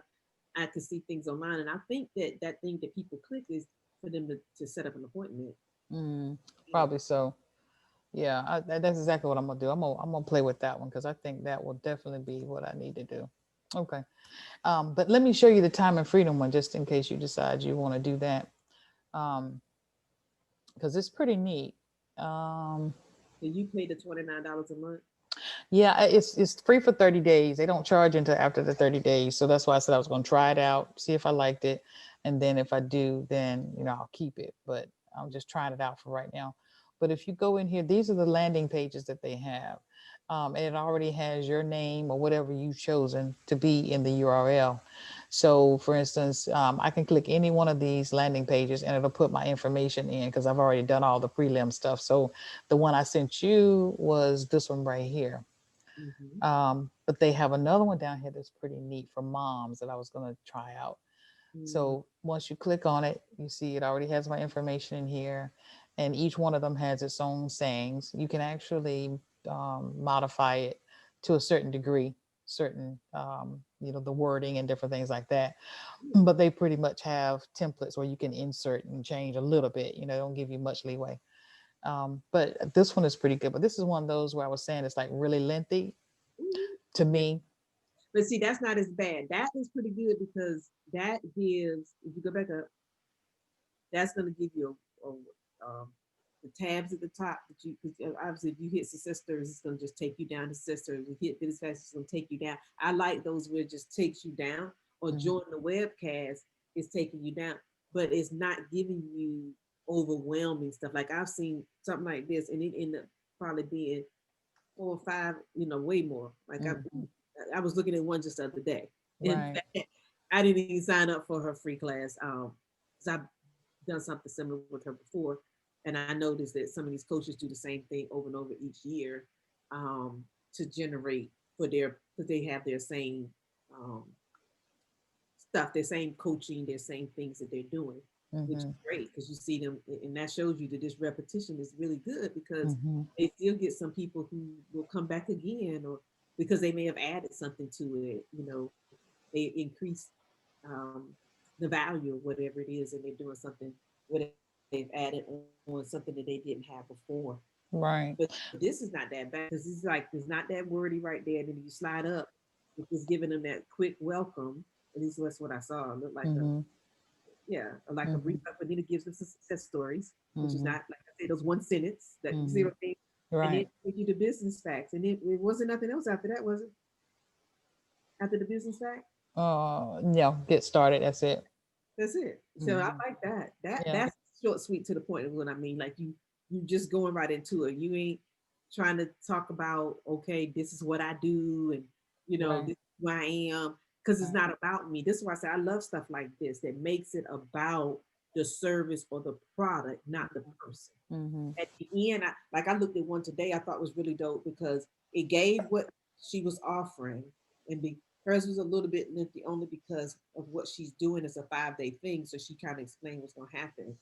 I can see things online, and I think that that thing that people click is for them to set up an appointment. mm, Yeah. Probably so. Yeah, that's exactly what I'm gonna do. I'm gonna play with that one because I think that will definitely be what I need to do. Okay. But let me show you the time and freedom one, just in case you decide you want to do that. Um, because it's pretty neat. Um, So you pay the $29 a month. Yeah, it's free for 30 days. They don't charge until after the 30 days. So that's why I said I was going to try it out, see if I liked it. And then if I do, then, I'll keep it. But I'm just trying it out for right now. But if you go in here, these are the landing pages that they have. And it already has your name or whatever you've chosen to be in the URL. So, for instance, I can click any one of these landing pages and it'll put my information in because I've already done all the prelim stuff. So, the one I sent you was this one right here. Mm-hmm. But they have another one down here that's pretty neat for moms that I was going to try out. Mm-hmm. So once you click on it, you see it already has my information in here, and each one of them has its own sayings. You can actually modify it to a certain degree, certain the wording and different things like that. But they pretty much have templates where you can insert and change a little bit. Don't give you much leeway. But this one is pretty good. But this is one of those where I was saying it's like really lengthy to Yeah. me. But see, that's not as bad. That is pretty good because that gives, if you go back up, that's going to give you the tabs at the top that you, because obviously if you hit sisters, it's going to just take you down to sisters. If you hit this fast, it's going to take you down. I like those where it just takes you down, or Mhm. join the webcast is taking you down, but it's not giving you overwhelming stuff. Like I've seen something like this, and it ended up probably being 4 or 5, way more. Like Mhm. I was looking at one just the other day. In Right. fact, I didn't even sign up for her free class because I've done something similar with her before, and I noticed that some of these coaches do the same thing over and over each year to generate for for their because they have their same um, stuff, their same coaching, their same things that they're doing, which is Mm-hmm. great because you see them, and that shows you that this repetition is really good because Mm-hmm. they still get some people who will come back again, or because they may have added something to it, they increase um, the value of whatever it is, and they're doing something whatever they've added on something that they didn't have before. But Right. this is not that bad because it's like it's not that wordy right there. And then you slide up, it's just giving them that quick welcome. At least that's what I saw. It looked like a Mm-hmm. yeah, like a brief Mm-hmm. up, and then it gives them some success stories, which is Mm-hmm. not like I said, those one sentence that you see Mm-hmm. what I mean. And then Right. give you the business facts, and it wasn't nothing else after that, was it? After the business fact, Yeah, get started. That's it. that's it. So I Mm-hmm. like that. Yeah. That's short, sweet, to the point of what I mean. Like you just going right into it. You ain't trying to talk about okay, this is what I do, and Right. this is who I am, because it's Right. not about me. This is why I say I love stuff like this that makes it about the service or the product, not the person. Mm-hmm. At the end, I looked at one today. I thought was really dope because it gave what she was offering, and hers was a little bit lengthy only because of what she's doing. It's a 5-day thing, so she kind of explained what's going to happen.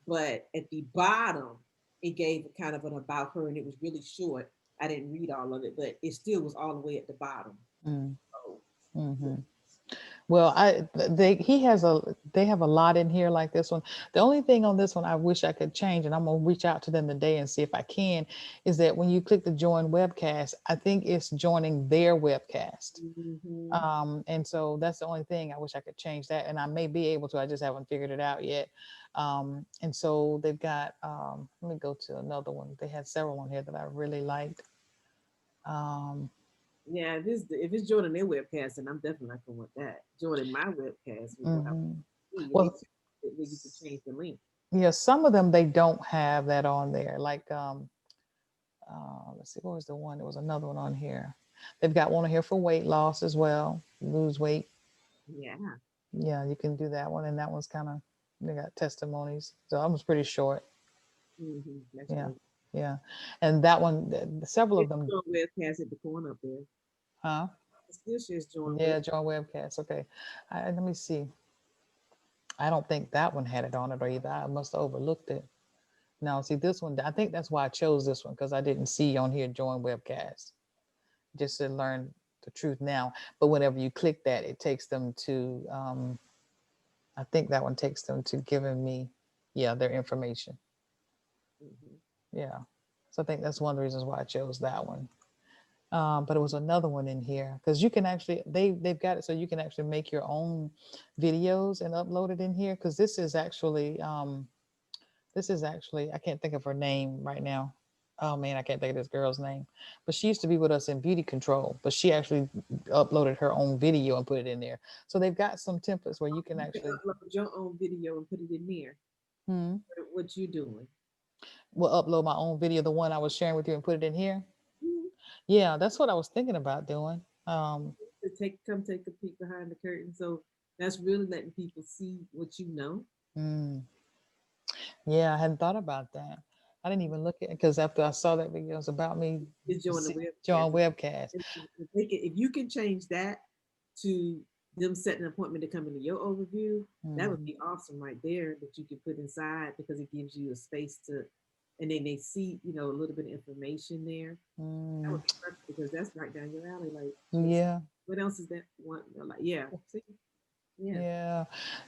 But at the bottom, it gave kind of an about her, and it was really short. I didn't read all of it, but it still was all the way at the bottom. So, yeah. Mm-hmm. Well, they have a lot in here like this one. The only thing on this one I wish I could change, and I'm gonna reach out to them today and see if I can, is that when you click the join webcast, I think it's joining their webcast. Mm-hmm. And so that's the only thing I wish I could change that, and I may be able to. I just haven't figured it out yet. And so they've got. Let me go to another one. They had several on here that I really liked. Um, Yeah, if it's joining their webcast, then I'm definitely not going with that. Joining my webcast with what I mhm. see, and Well, they get to change the link. yeah, some of them they don't have that on there. Like, let's see, what was the one? There was another one on here. They've got one on here for weight loss as well, lose weight. Yeah. Yeah, you can do that one, and that one's kind of they got testimonies. So that was pretty short. That's Yeah, really yeah, and that one, several of it's them, join webcast at the corner up there. huh? It still says join web. Yeah, join webcast. Okay, let me see. I don't think that one had it on it or either. I must have overlooked it. Now, see this one. I think that's why I chose this one because I didn't see on here join webcast. Just to learn the truth now. But whenever you click that, it takes them to, I think that one takes them to giving me, yeah, their information. Mm-hmm. Yeah. So I think that's one of the reasons why I chose that one. But it was another one in here because you can actually they've got it so you can actually make your own videos and upload it in here because this is actually, I can't think of her name right now. Oh man, I can't think of this girl's name. But she used to be with us in beauty control, but she actually uploaded her own video and put it in there. So they've got some templates where you can You can actually upload your own video and put it in there. hmm, What you doing? will upload my own video, the one I was sharing with you, and put it in here. Mm-hmm. Yeah, that's what I was thinking about doing. To take a peek behind the curtain. So that's really letting people see what you know. Mm, yeah, I hadn't thought about that. I didn't even look at it because after I saw that video, it was about me It's join the webcast. John webcast. If you can change that to them setting an appointment to come into your overview, that would Hmm. be awesome right there that you could put inside because it gives you a space to, and then they see, a little bit of information there. That Mm, would be perfect because that's right down your alley. Like, yeah. what else is that one? Like, yeah, see, yeah. Yeah,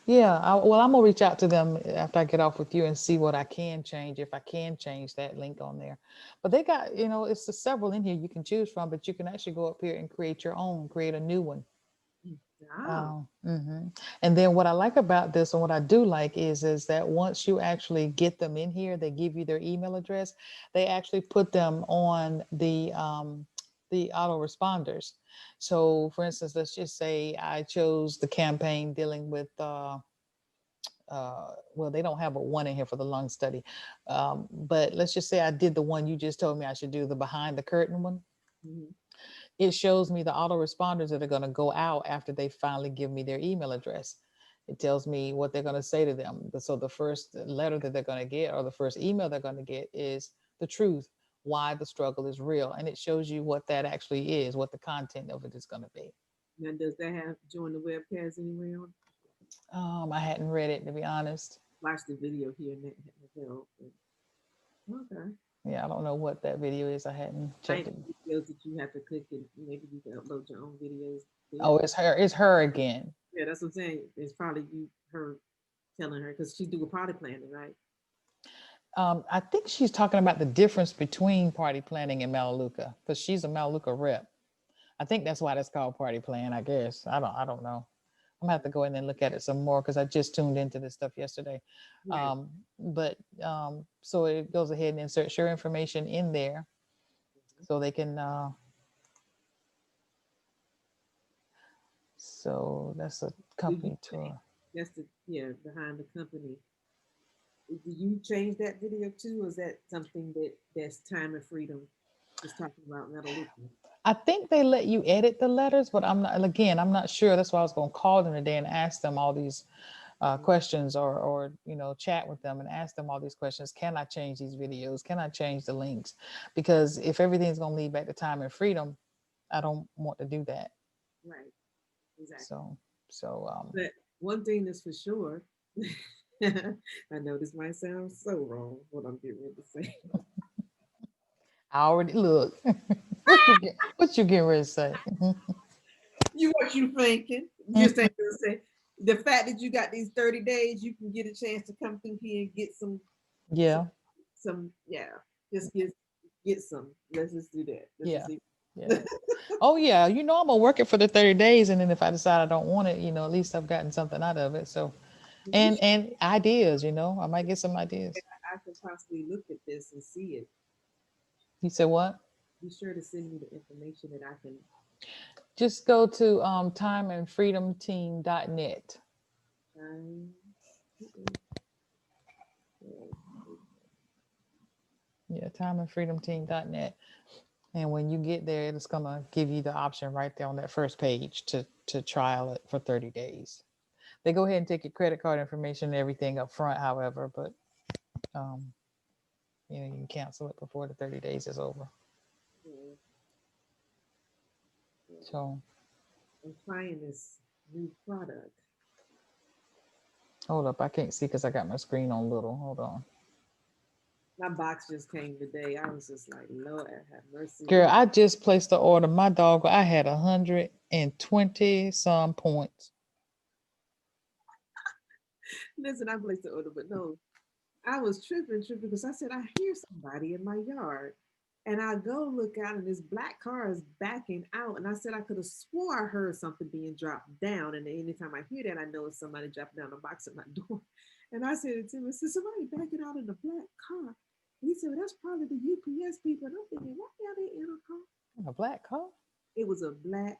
yeah. Well, I'm gonna reach out to them after I get off with you and see what I can change if I can change that link on there. But they got, it's several in here you can choose from, but you can actually go up here and create your own, create a new one. Ah, And then what I like about this and what I do like is that once you actually get them in here, they give you their email address. They actually put them on the autoresponders. So, for instance, let's just say I chose the campaign dealing with. Well, they don't have a one in here for the lung study, but let's just say I did the one you just told me I should do, the behind the curtain one. mhm, It shows me the autoresponders that are going to go out after they finally give me their email address. It tells me what they're going to say to them. So the first letter that they're going to get or the first email they're going to get is the truth. why the struggle is real, and it shows you what that actually is, what the content of it is going to be. Now, does that have join the webcast anywhere on? I hadn't read it, to be honest. Watch the video here and that help. Okay. Yeah, I don't know what that video is. I hadn't checked Like it. videos that you have to click and maybe you can upload your own videos there. Oh, it's her. It's her again. Yeah, that's what I'm saying. It's probably you her telling her because she do a party planning, right? I think she's talking about the difference between party planning and Melaleuca, because she's a Melaleuca rep. I think that's why that's called party plan. I guess I don't know. I'm gonna have to go in and look at it some more because I just tuned into this stuff yesterday. Right. But so it goes ahead and inserts your information in there so they can. So that's a Do you company change? tour. That's the yeah behind the company. Do you change that video too, or is that something that's time and freedom? Just talking about Metallica. I think they let you edit the letters, but I'm not. Again, I'm not sure. That's why I was going to call them today and ask them all these questions, or chat with them and ask them all these questions. Can I change these videos? Can I change the links? Because if everything's going to lead back to time and freedom, I don't want to do that. Right. Exactly. So so But one thing that's for sure, I know this might sound so wrong what I'm getting ready to say. I already look. What you getting ready to say? You what you thinking? Just ain't gonna say the fact that you got these 30 days, you can get a chance to come through here and get some, Yeah, yeah. Just get some. Let's just do that. Let's just yeah, see. yeah. Oh yeah, I'm gonna work it for the 30 days, and then if I decide I don't want it, at least I've gotten something out of it. So You and ideas, I might get some ideas. I can possibly look at this and see it. You said what? Be sure to send me the information that I can. Just go to timeandfreedomteam.net. Find. Yeah, timeandfreedomteam.net. And when you get there, it's gonna give you the option right there on that first page to trial it for 30 days. They go ahead and take your credit card information and everything up front, however, but um, you can cancel it before the 30 days is over. So I'm trying this new product. hold up, I can't see because I got my screen on little. Hold on. My box just came today. I was just like, Lord have mercy. Girl, I just placed the order. My dog, I had 120 some points. Listen, I placed the order, but no, I was tripping because I said, I hear somebody in my yard. And I go look out and this black car is backing out. And I said, I could have swore I heard something being dropped down. And anytime I hear that, I know it's somebody dropping down the box at my door. And I said to him, I said, somebody backing out in a black car. And he said, well, that's probably the UPS people. And I'm thinking, why are they in a car? A black car? It was a black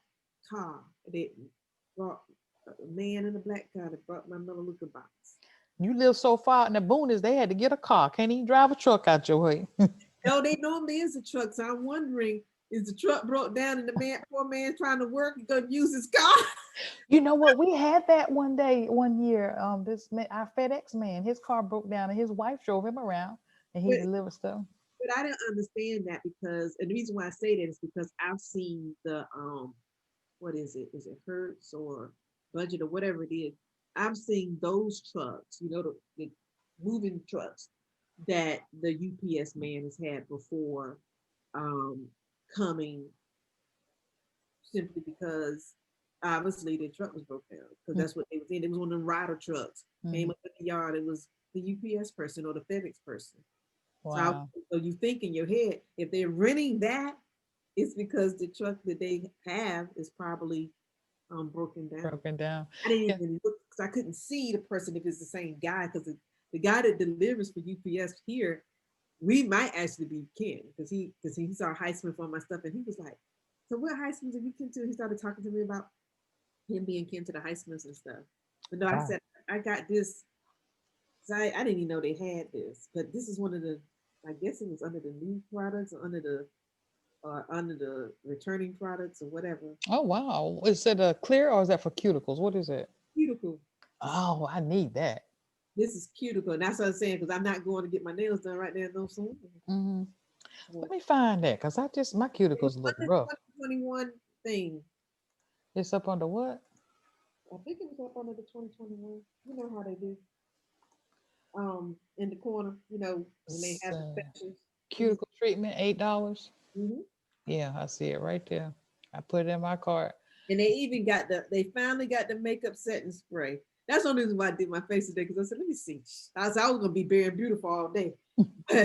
car that brought a man in a black car that brought my Melaleuca box. You live so far out in the boonies, they had to get a car. Can't even drive a truck out your way. No, they normally is a truck. So I'm wondering, is the truck broke down and the poor man trying to work, gonna use his car? You know what? We had that one year. This man, our FedEx man, his car broke down and his wife drove him around and he but, delivered stuff. but I didn't understand that because, and the reason why I say that is because I've seen the what is it? Is it Hertz or Budget or whatever it is? I've seen those trucks, the moving trucks that the UPS man has had before um, coming simply because obviously the truck was broke down because that's what they was in. It was one of them rider trucks. Came Mm-hmm. up in the yard. It was the UPS person or the FedEx person. Wow. So you think in your head, if they're renting that, it's because the truck that they have is probably broken down. Broken down. I didn't Yeah. even look because I couldn't see the person if it's the same guy because the guy that delivers for UPS here, we might actually be kin because he saw Highsmith on my stuff and he was like, "So what Highsmiths are you kin to?" He started talking to me about him being kin to the Highsmiths and stuff. But no, I Wow. said I got this. So I didn't even know they had this, but this is one of the. I guess it was under the new products or under the returning products or whatever. Oh wow. Is it a clear or is that for cuticles? What is it? Cuticle. Oh, I need that. This is cuticle, and that's what I'm saying because I'm not going to get my nails done right now no soon. Hmm. Let me find that because I just my It's cuticles look on the rough. 2021 thing. It's up under what? I think it was up under the 2021. You know how they do. In the corner, when they have the specials. Let me Cuticle treatment, $8. hmm Yeah, I see it right there. I put it in my cart. And they finally got the makeup setting spray. That's the only reason why I did my face today because I said, let me see. I was gonna be bare and beautiful all day. I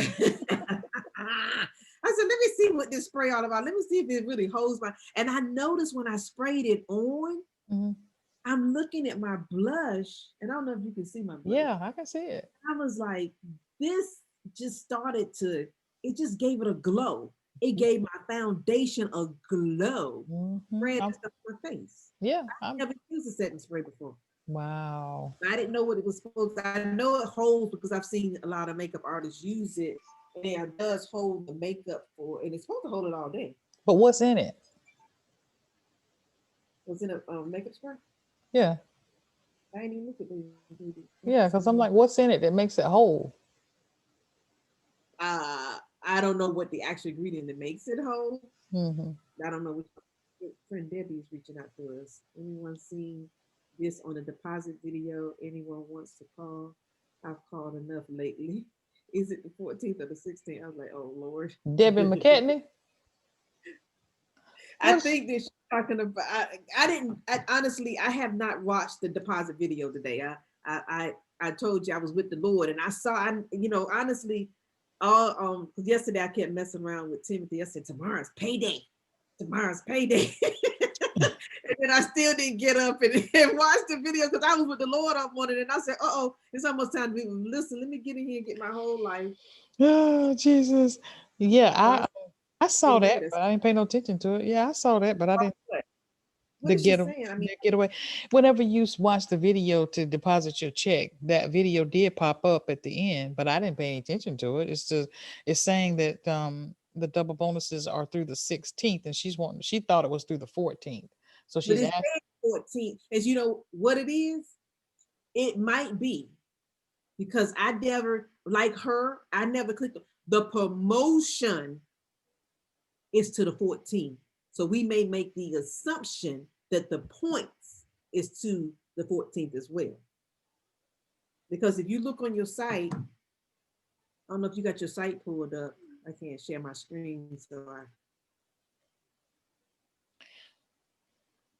said, let me see what this spray all about. Let me see if it really holds my. And I noticed when I sprayed it on, Mhm. I'm looking at my blush, and I don't know if you can see my blush. Yeah, I can see it. I was like, this just started to, it just gave it a glow. It gave my foundation a glow. Mm-hmm. Spread stuff on my face. Yeah, I never used a setting spray before. wow. I didn't know what it was supposed to. I know it holds because I've seen a lot of makeup artists use it. And it does hold the makeup for, and it's supposed to hold it all day. But what's in it? Was in a makeup spray. Yeah, I didn't even look at the ingredients. Let me yeah, see. because I'm like, what's in it that makes it whole? I don't know what the actual ingredient that makes it whole. Mm-hmm. I don't know which friend Debbie is reaching out to us. Anyone seen this on a deposit video? Anyone wants to call? I've called enough lately. Is it the 14th or the 16th? I was like, oh Lord. Debbie McKetney? I What's think that she's talking about. I didn't. Honestly, I have not watched the deposit video today. I told you I was with the Lord, and I saw. Honestly, all 'cause yesterday I kept messing around with Timothy. I said tomorrow's payday. Tomorrow's payday. And then I still didn't get up and watch the video because I was with the Lord on morning, and I said, oh, it's almost time to be. Listen, let me get in here and get my whole life. oh Jesus? Yeah, So I I saw stay that, here to but I didn't pay no attention to it. Yeah, I saw that, but I didn't. what? What The is she get saying? I mean, the getaway. Whenever you watch the video to deposit your check, that video did pop up at the end, but I didn't pay any attention to it. It's saying that the double bonuses are through the 16th, and she thought it was through the 14th. So but she's it's asked. day 14. As you know what it is? It might be because I never, like her, I never clicked. The promotion is to the 14th. So we may make the assumption that the points is to the 14th as well. Because if you look on your site, I don't know if you got your site pulled up. I can't share my screen, so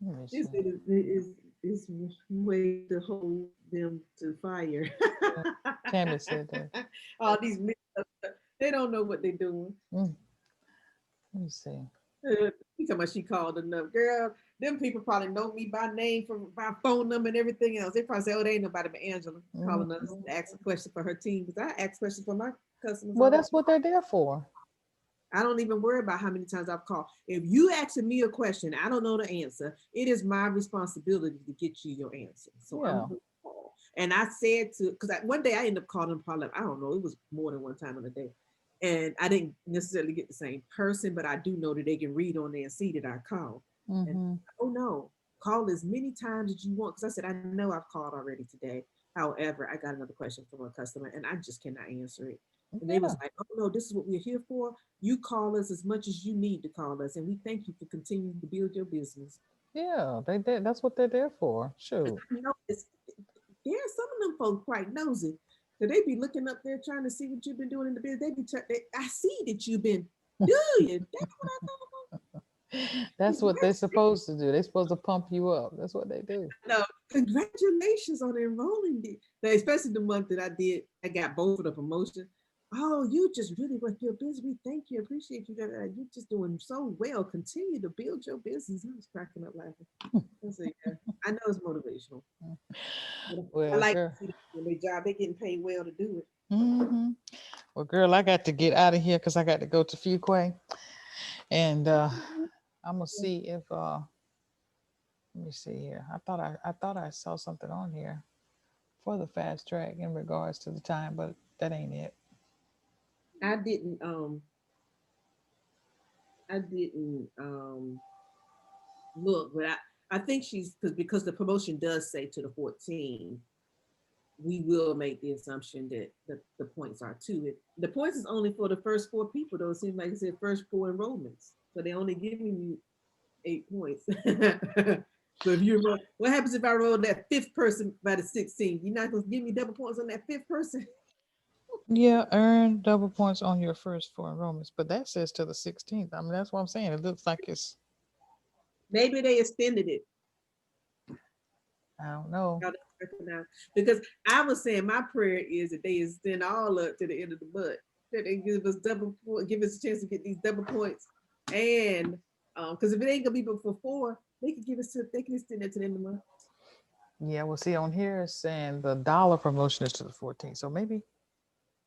Let me this see. is way to hold them to fire. Yeah, Tammy said that. All these they don't know what they're doing. Mm, let me see. She talking about she called enough. Girl, them people probably know me by name from by phone number and everything else. They probably say, oh, they ain't nobody but Angela Mm. calling us to ask a question for her team. Because I ask questions for my customers Well, all the that's time. what they're there for. I don't even worry about how many times I've called. If you asking me a question, I don't know the answer. It is my responsibility to get you your answer. So I'm Yeah. gonna call. And I said to because one day I ended up calling probably I don't know, it was more than one time in a day. And I didn't necessarily get the same person, but I do know that they can read on there and see that I called. And Mm-hmm. oh no, call as many times as you want. Because I said, I know I've called already today. However, I got another question from a customer and I just cannot answer it. And they was Yeah. like, oh no, this is what we're here for. You call us as much as you need to call us. And we thank you for continuing to build your business. Yeah. They did. That's what they're there for. And Shoot. I know there's some of them folks quite nosy. So they be looking up there trying to see what you've been doing in the business. I see that you've been doing it. That's what I thought. That's what they're Congratulations. supposed to do. They're supposed to pump you up. That's what they do. No, congratulations on enrolling. Especially the month that I did, I got both of the promotions. Oh, you just really work your business. We thank you, appreciate you. You're just doing so well. Continue to build your business. I was cracking up laughing. I said, yeah, I know it's motivational. But I Well, like girl. to see them doing their job. They're getting paid well to do it. Hmm. Well, girl, I got to get out of here because I got to go to Fuquay, and I'm gonna see if let me see here. I thought I saw something on here for the fast track in regards to the time, but that ain't it. I didn't look, but I think she's because the promotion does say to the 14th. we will make the assumption that the points are too. The points is only for the first four people, though. It seems like it's the first four enrollments. So they only giving you 8 points. So if you roll, what happens if I roll that fifth person by the 16th? You're not gonna give me double points on that fifth person. Yeah, earn double points on your first four enrollments, but that says to the 16th. I mean, that's what I'm saying. It looks like it's, Maybe they extended it. I don't know. How they recognize- Because I was saying my prayer is that they extend all up to the end of the month. That they give us give us a chance to get these double points. And because if it ain't gonna be before four, they can extend it to the end of the month. Yeah, well, see, on here it's saying the dollar promotion is to the 14th. So maybe,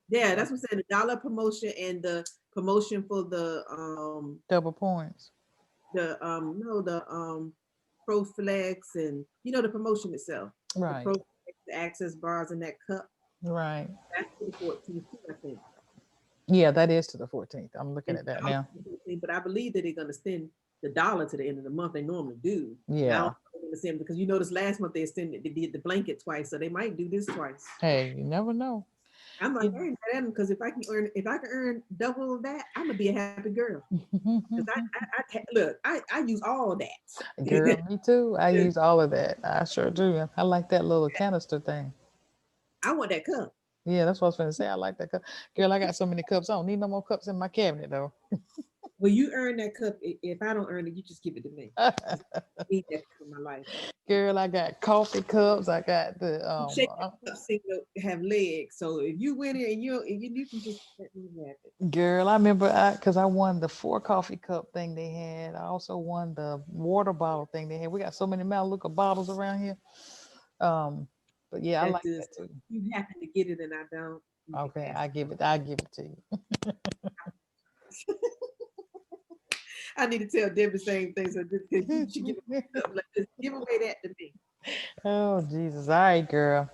Yeah, uh, that's what I'm saying. The dollar promotion and the promotion for double points. the no Proflex and the promotion itself. The Right, Proflex, the access bars and that cup. right. That's for the 14th too, I think. Yeah, that is to the 14th. I'm looking And at that now. but I believe that they're gonna extend the dollar to the end of the month. They normally do. Now I don't Yeah. know if they're gonna extend because you notice last month they extended they did the blanket twice, so they might do this twice. Hey, you never know. I'm like, You- I ain't mad at them because if I can earn double of that, I'm gonna be a happy girl. Because look, I use all Girl, that. me too. I use all of that. I sure do. I like that little canister thing. I want that cup. Yeah, that's what I was going to say. I like that cup. Girl, I got so many cups. I don't need no more cups in my cabinet, though. When you earn that cup, if I don't earn it, you just give it to me. I need that cup in my life. Girl, I got coffee cups. I got the Shake that cup, seem to have legs. So if you win it and you can just let me have it. girl. I remember because I won the 4 coffee cup thing they had. I also won the water bottle thing they had. We got so many Maluka bottles around here. Um, but yeah, I That's like just that too. you happen to get it and I don't. You can Okay, pass I give it. I give it to you. it. I need to tell Deb the same thing. So just because you should give it up, like just give away that to me. Oh Jesus! All right, girl.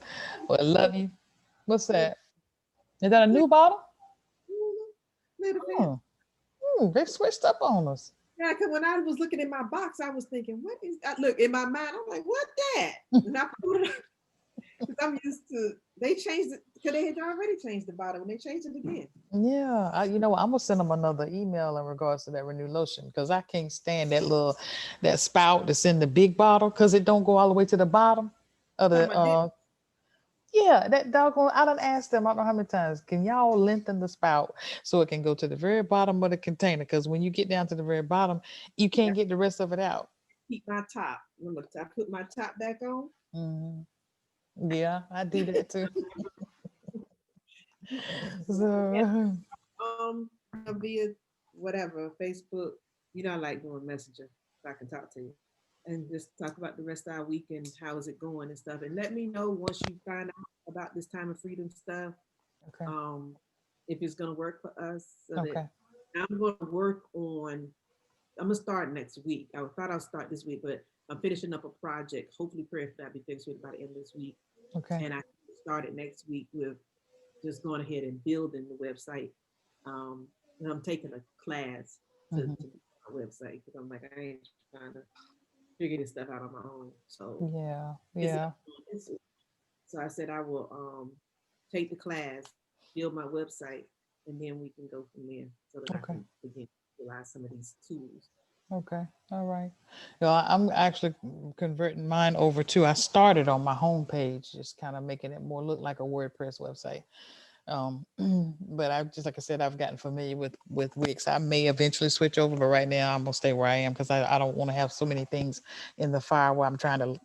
Well, I love you. What's Little, that? Is that a new bottle? little fan. Oh, they switched up on us. Yeah, because when I was looking in my box, I was thinking, what is that? Look, in my mind, I'm like, what that? And I put it because I'm used to, they changed it, because they had already changed the bottle and they changed it again. Yeah, you know what? I'm gonna send them another email in regards to that Renew lotion because I can't stand that little that spout that's in the big bottle because it don't go all the way to the bottom of Talking the about this, yeah, that doggone. I done asked them I don't know how many times. Can y'all lengthen the spout so it can go to the very bottom of the container? Because when you get down to the very bottom, you I can't get the rest of it out. keep my top. Remember, I put my top back on. Hmm. Yeah, I do that too. So Via whatever, Facebook, I like doing messenger so I can talk to you. And just talk about the rest of our weekend, how is it going and stuff. And let me know once you find out about this time of freedom stuff, okay, um, if it's gonna work for us so that okay, I'm gonna work on I'm gonna start next week. I thought I'll start this week, but I'm finishing up a project. Hopefully prayer for that be finished with by the end of this week. okay, And I started next week with just going ahead and building the website. And I'm taking a class to hmm, my website because I'm like, I ain't trying to figure this stuff out on my own. So yeah, it's, yeah, so I said I will take the class, build my website, and then we can go from there so that I okay. can begin to utilize some of these tools. Okay. All right. I'm actually converting mine over to, I started on my homepage, just kind of making it more look like a WordPress website. Um, but I just, like I said, I've gotten familiar with Wix. I may eventually switch over, but right now I'm gonna stay where I am because I don't want to have so many things in the fire where I'm trying to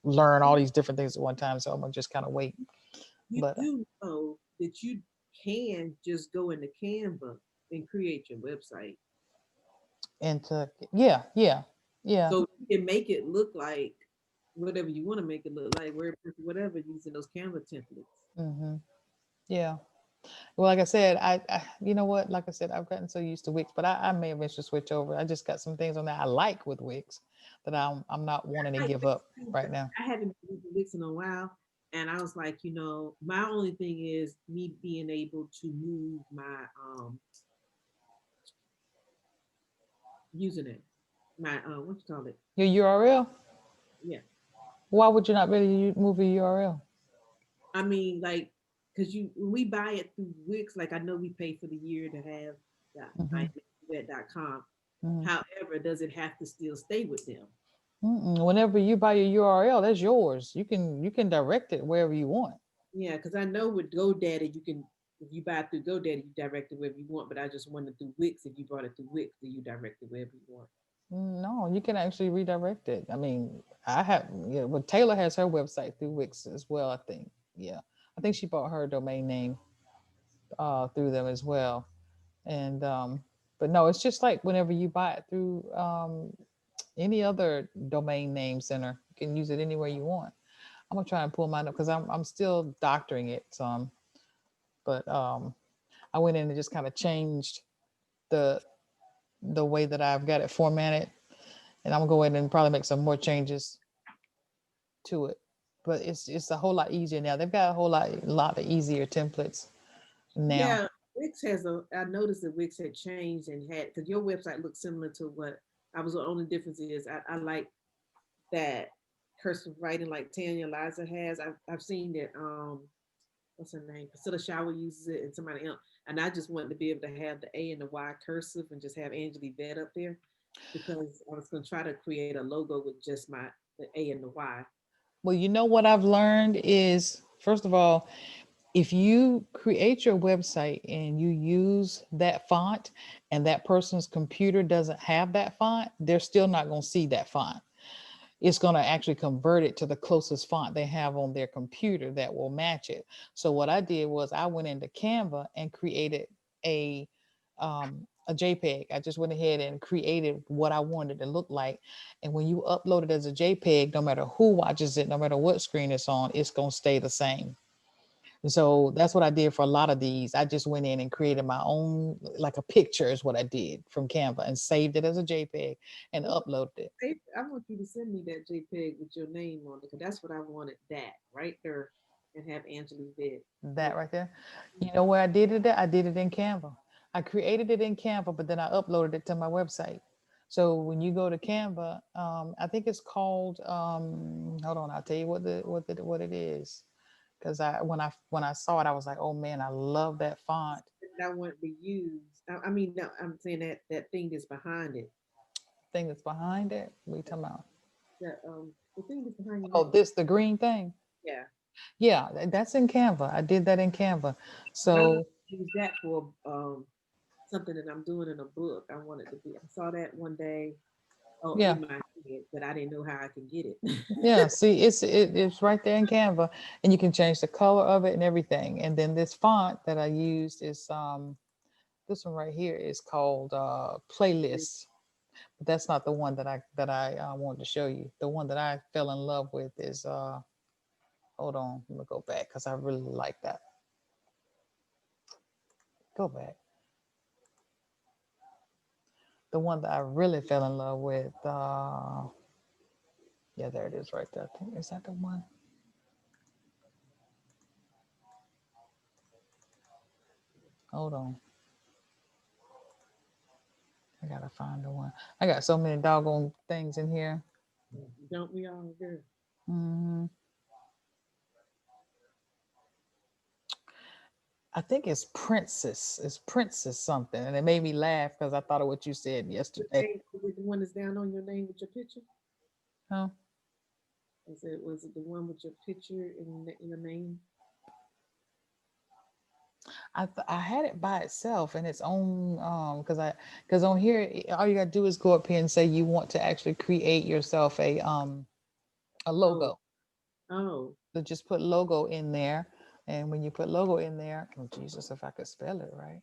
learn all these different things at one time. So I'm gonna just kind of wait. You But do know that you can just go into Canva and create your website. into yeah, yeah, yeah. So you can make it look like whatever you want to make it look like, whatever, using those Canva templates. Hmm. Yeah. Well, like I said, you know what? Like I said, I've gotten so used to Wix, but I may eventually switch over. I just got some things on that I like with Wix that I'm not wanting to I, give up right now. I haven't been using Wix in a while. And I was like, my only thing is me being able to move my username, my what you call it? Your URL? Yeah. Why would you not really move a URL? I mean, like, because you when we buy it through Wix, like I know we pay for the year to have Hmm. .com. Hmm. However, does it have to still stay with them? Whenever you buy your URL, that's yours. You can direct it wherever you want. Yeah, because I know with GoDaddy, you can, if you buy through GoDaddy, you direct it wherever you want. But I just wondered through Wix, if you bought it through Wix, do you direct it wherever you want? No, you can actually redirect it. I mean, I have, yeah, well, Taylor has her website through Wix as well, I think. Yeah. I think she bought her domain name through them as well. And but no, it's just like whenever you buy it through any other domain name center, you can use it anywhere you want. I'm gonna try and pull mine up because I'm still doctoring it some, but I went in and just kind of changed the the way that I've got it formatted, and I'm gonna go in and probably make some more changes to it. But it's a whole lot easier now. They've got a whole lot of easier templates now. Yeah, Wix has a. I noticed that Wix had changed and had, because your website looks similar to what I was. The only difference is I like that cursive writing like Tanya Liza has. I've seen that. What's her name? Priscilla Shower uses it, and somebody else. And I just wanted to be able to have the A and the Y cursive and just have Angela Vet up there, because I was going to try to create a logo with just the A and the Y. Well, you know what I've learned is, first of all, if you create your website and you use that font and that person's computer doesn't have that font, they're still not going to see that font. It's going to actually convert it to the closest font they have on their computer that will match it. So what I did was I went into Canva and created a JPEG. I just went ahead and created what I wanted it to look like. And when you upload it as a JPEG, no matter who watches it, no matter what screen it's on, it's going to stay the same. And so that's what I did for a lot of these. I just went in and created my own, like a picture is what I did from Canva, and saved it as a JPEG and uploaded it. I want you to send me that JPEG with your name on it, because that's what I wanted. That right there, and have Angela Vet. That right there. You know where I did it at? I did it in Canva. I created it in Canva, but then I uploaded it to my website. So when you go to Canva, I think it's called. Hold on, I'll tell you what it is. Because when I saw it, I was like, oh man, I love that font. That I want to use. I mean, no, I'm saying that thing that's behind it. Thing that's behind it. We talking about? The thing that's behind your Oh, name. this the green thing. Yeah. Yeah, that's in Canva. I did that in Canva. But I want So to use that for something that I'm doing in a book. I wanted to be. I saw that one day. Oh, yeah, in my head, but I didn't know how I could get it. yeah. See, it's right there in Canva, and you can change the color of it and everything. And then this font that I used is this one right here is called Playlist. But that's not the one that I wanted to show you. The one that I fell in love with is hold on, let me go back because I really like that. Go back. The one that I really fell in love with. Yeah, there it is right there. I think is that the one? Hold on. I gotta find the one. I got so many doggone things in here. Don't we all, girl? Hmm. I think it's Princess. It's Princess something, and it made me laugh because I thought of what you said yesterday. Is it the one that's down on your name with your picture? Huh? Was it the one with your picture in your name? I had it by itself in its own because on here all you gotta do is go up here and say you want to actually create yourself a Oh, logo. oh. So just put logo in there, and when you put logo in there, oh Jesus, if I could spell it right,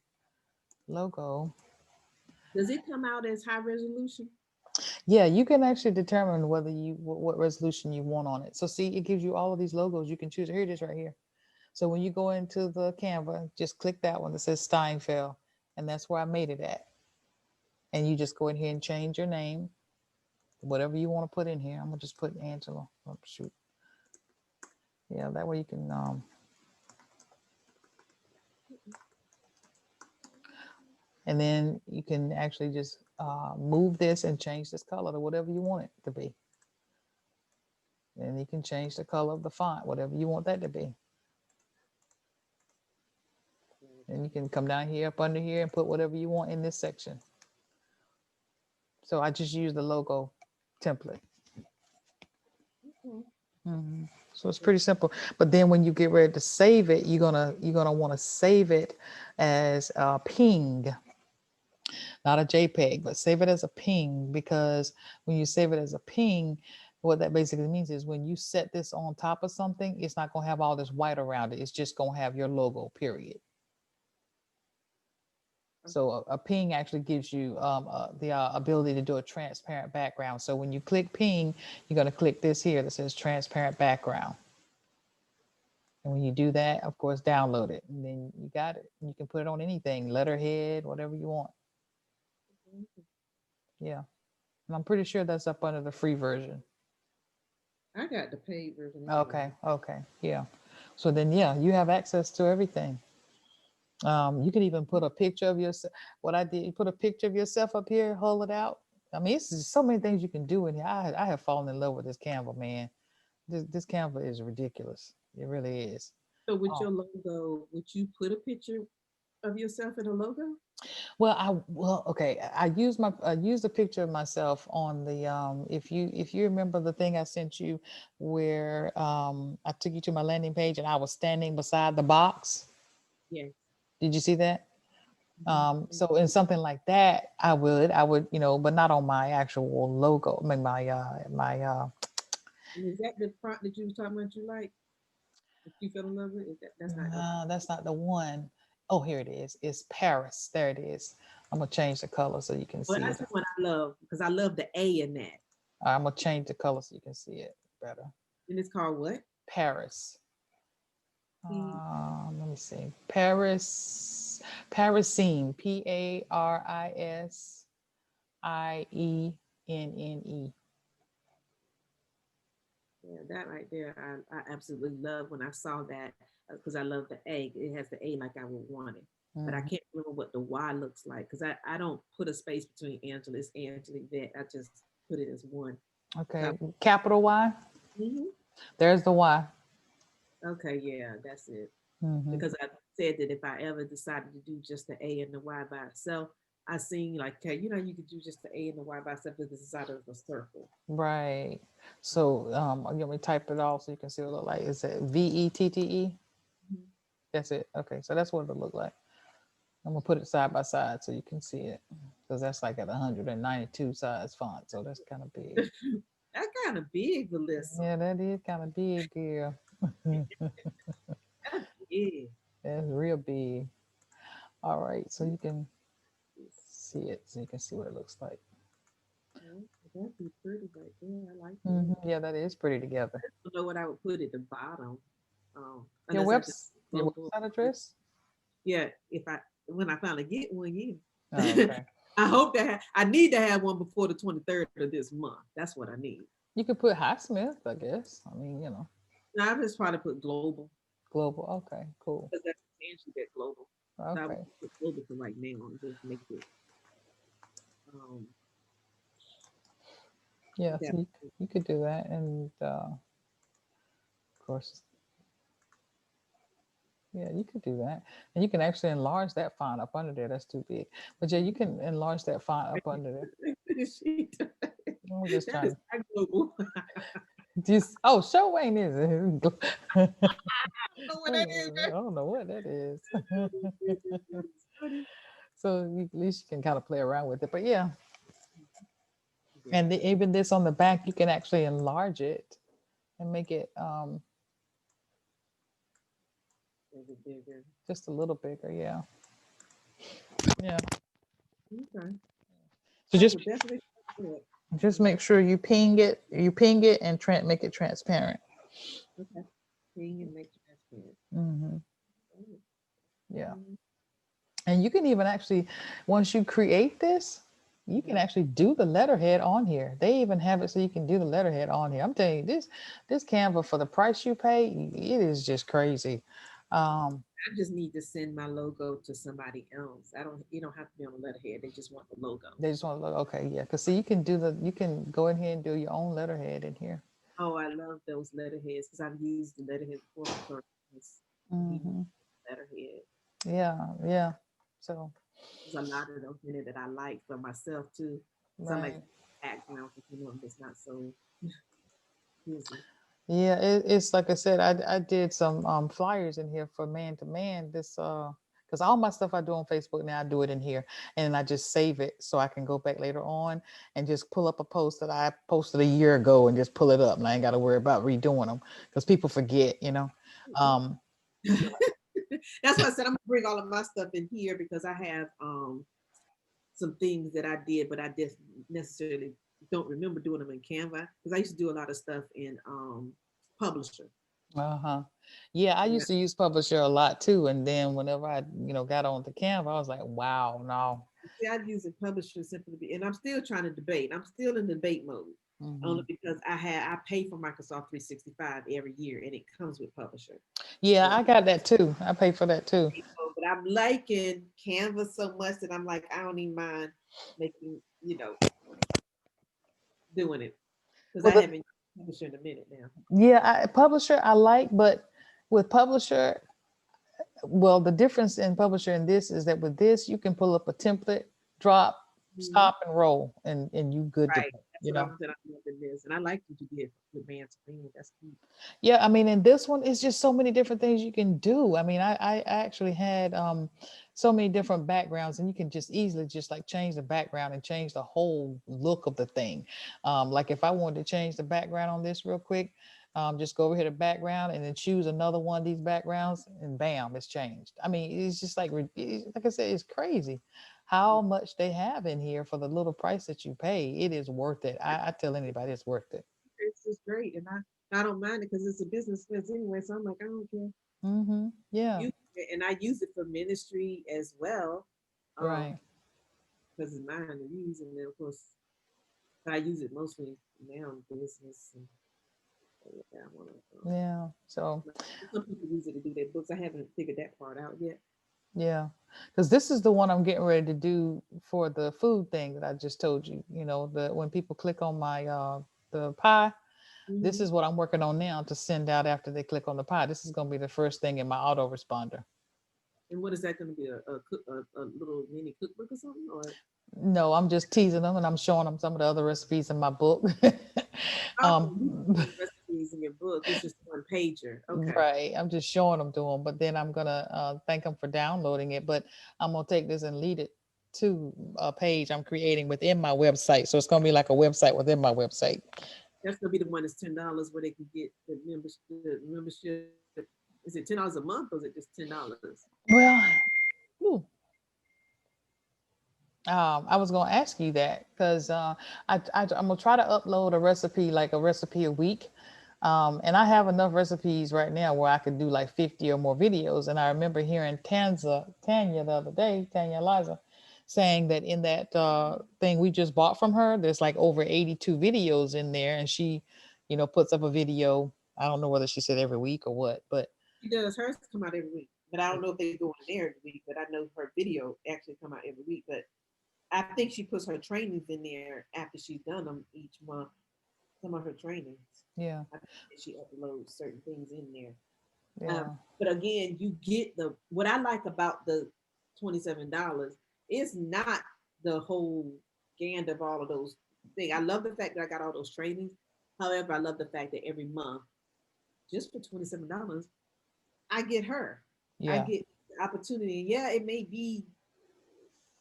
logo. Does it come out as high resolution? Yeah, you can actually determine whether what resolution you want on it. So see, it gives you all of these logos. You can choose. Here it is right here. So when you go into the Canva, just click that one that says Steinfeld, and that's where I made it at. And you just go in here and change your name, whatever you want to put in here. I'm gonna just put Angela. Oh, shoot. Yeah, that way you can and then you can actually just move this and change this color to whatever you want it to be. And you can change the color of the font, whatever you want that to be. And you can come down here, up under here, and put whatever you want in this section. So I just use the logo template. Okay. So it's pretty simple. But then when you get ready to save it, you're gonna want to save it as a ping, not a JPEG, but save it as a ping, because when you save it as a ping, what that basically means is when you set this on top of something, it's not gonna have all this white around it. It's just gonna have your logo, period. So a ping actually gives you the ability to do a transparent background. So when you click ping, you're going to click this here that says transparent background. And when you do that, of course, download it. And then you got it. You can put it on anything, letterhead, whatever you want. Yeah. And I'm pretty sure that's up under the free version. I got the paid version Okay. anyway. Okay. Yeah. So then, yeah, you have access to everything. You can even put a picture of yourself. What I did, you put a picture of yourself up here, hold it out. I mean, it's just so many things you can do in here. I have fallen in love with this Canva, man. This Canva is ridiculous. It really is. So with Oh, your logo, would you put a picture of yourself in a logo? okay. I used a picture of myself on the if you remember the thing I sent you where I took you to my landing page and I was standing beside the box. Yes. Did you see that? Mhm. So in something like that, I would, but not on my actual logo. I mean, And is that the prompt that you were talking about you like? That you fell in love with? Is that that's not okay. no, that's not the one. Oh, here it is. It's Paris. There it is. I'm gonna change the color so you can Well, see that's it. the one I love because I love the A in that. I'm gonna change the color so you can see it better. And it's called what? Paris. P. Let me see. Parisine. ParisIenne. Yeah, that right there, I absolutely love when I saw that because I love the A. It has the A like I would want it. But I Mhm. can't remember what the Y looks like because I don't put a space between Angela. It's Angela Vet. I just put it as one. So, Okay. Capital Y. mhm. There's the Y. Okay, yeah, that's it. Hmm. Because I said that if I ever decided to do just the A and the Y by itself, I seen like, okay, you could do just the A and the Y by itself because it's out of a circle. Right. So you want me to type it off so you can see what it look like? Is it VETTE? Mhm. That's it. Okay, so that's what it'll look like. I'm gonna put it side by side so you can see it. Because that's like at 192 size font. So that's kind of big. That kind of big, Valissa. Yeah, that is kind of big, girl. That's big. That's real big. All right, so you can Yes. see it. So you can see what it looks like. Yeah, that'd be pretty right there. I like that. Yeah, that is pretty together. I don't know what I would put at the bottom, Your unless I just webs your logo. website address? Yeah, if I when I finally get one, Oh, yeah. okay. I hope that I need to have one before the 23rd of this month. That's what I need. You could put Highsmith, I guess. I mean, Now I just try to put global global. Okay, cool. because that's essentially that global. So I would Okay. put global for right now and just make it um Yeah, that. so you could do that. And of course, yeah, you could do that. And you can actually enlarge that font up under there. That's too big. But yeah, you can enlarge that font up under there. She- I'm just that is trying to not global. just show Wayne is it? I don't know what that is. I don't know what that is. It's funny. So at least you can kind of play around with it. But yeah, Yeah, and even this on the back, you can actually enlarge it and make it make it bigger. just a little bigger. Yeah, yeah. Okay. So I just would definitely do it. just make sure you ping it, and make it transparent. Okay. Seeing and make transparent. Hmm. Oh, Yeah, mm, and you can even actually, once you create this, you can mhm. actually do the letterhead on here. They even have it so you can do the letterhead on here. I'm telling you, this Canva for the price you pay, it is just crazy. Um, I just need to send my logo to somebody else. I don't. You don't have to be on the letterhead. They just want the logo. they just want to look okay, yeah. Because see, you can go in here and do your own letterhead in here. Oh, I love those letterheads because I've used the letterhead before for clients. He used Hmm. letterhead. Yeah, yeah. So, There's a lot of those in it that I like for myself too. So I like right. background for someone that's not so busy. Yeah, it's like I said, I did some flyers in here for man to man. This because all my stuff I do on Facebook now, I do it in here, and I just save it so I can go back later on and just pull up a post that I posted a year ago and just pull it up, and I ain't got to worry about redoing them because people forget, you know. Um, That's why I said I'm gonna bring all of my stuff in here because I have some things that I did, but I just necessarily don't remember doing them in Canva because I used to do a lot of stuff in Publisher. uh-huh. Yeah, I Yeah. used to use Publisher a lot too, and then whenever I, got on the Canva, I was like, wow, no. See, I use a Publisher simply and I'm still trying to debate. I'm still in debate mode. Only Hmm. because I pay for Microsoft 365 every year and it comes with Publisher. Yeah, So I got that too. I pay for that too. but I'm liking Canva so much that I'm like, I don't even mind making, doing it because Well, I the haven't used Publisher in a minute now. Yeah, Publisher I like, but with Publisher, well, the difference in Publisher and this is that with this you can pull up a template, drop, Mhm. stop, and roll, and you good to Right. go. That's You what know. I'm saying. I'm loving this, and I like what you did with man to man. That's cute. Yeah, I mean, in this one, it's just so many different things you can do. I mean, I actually had so many different backgrounds, and you can just easily just like change the background and change the whole look of the thing. Like if I wanted to change the background on this real quick, just go over here to background and then choose another one of these backgrounds, and bam, it's changed. I mean, it's just like like I said, it's crazy how much they have in here for the little price that you pay. It is worth it. I tell anybody it's worth it. It's just great, and I don't mind it because it's a business expense anyway. So I'm like, I don't care. Hmm. Yeah. And I use it for ministry as well, Right. because it's mine to use, and then of course I use it mostly now in business. And so, yeah, I want to. Yeah. So, Some people use it to do their books. I haven't figured that part out yet. yeah. Because this is the one I'm getting ready to do for the food thing that I just told you. The when people click on my the pie, this Hmm. is what I'm working on now to send out after they click on the pie. This is going to be the first thing in my autoresponder. And what is that going to be? A little mini cookbook or something? Or No, I'm just teasing them and I'm showing them some of the other recipes in my book. oh, you um, put recipes in your book. It's just one pager. Okay. right. I'm just showing them to them, but then I'm gonna thank them for downloading it. But I'm gonna take this and lead it to a page I'm creating within my website. So it's gonna be like a website within my website. That's gonna be the one that's $10 where they can get the membership. The membership is it $10 a month or is it just $10? Well, ooh, I was gonna ask you that because I'm gonna try to upload a recipe, like a recipe a week. And I have enough recipes right now where I could do like 50 or more videos. And I remember hearing Tanya the other day, Tanya Eliza, saying that in that thing we just bought from her, there's like over 82 videos in there, and she, puts up a video. I don't know whether she said every week or what, but She does. Hers come out every week, but I don't know if they go in there every week. But I know her video actually come out every week. But I think she puts her trainings in there after she's done them each month. Some of her trainings. yeah, I think she uploads certain things in there. yeah, But again, you get the what I like about the $27 is not the whole gand of all of those things. I love the fact that I got all those trainings. However, I love the fact that every month, just for $27, I get her. I yeah, get the opportunity. Yeah, it may be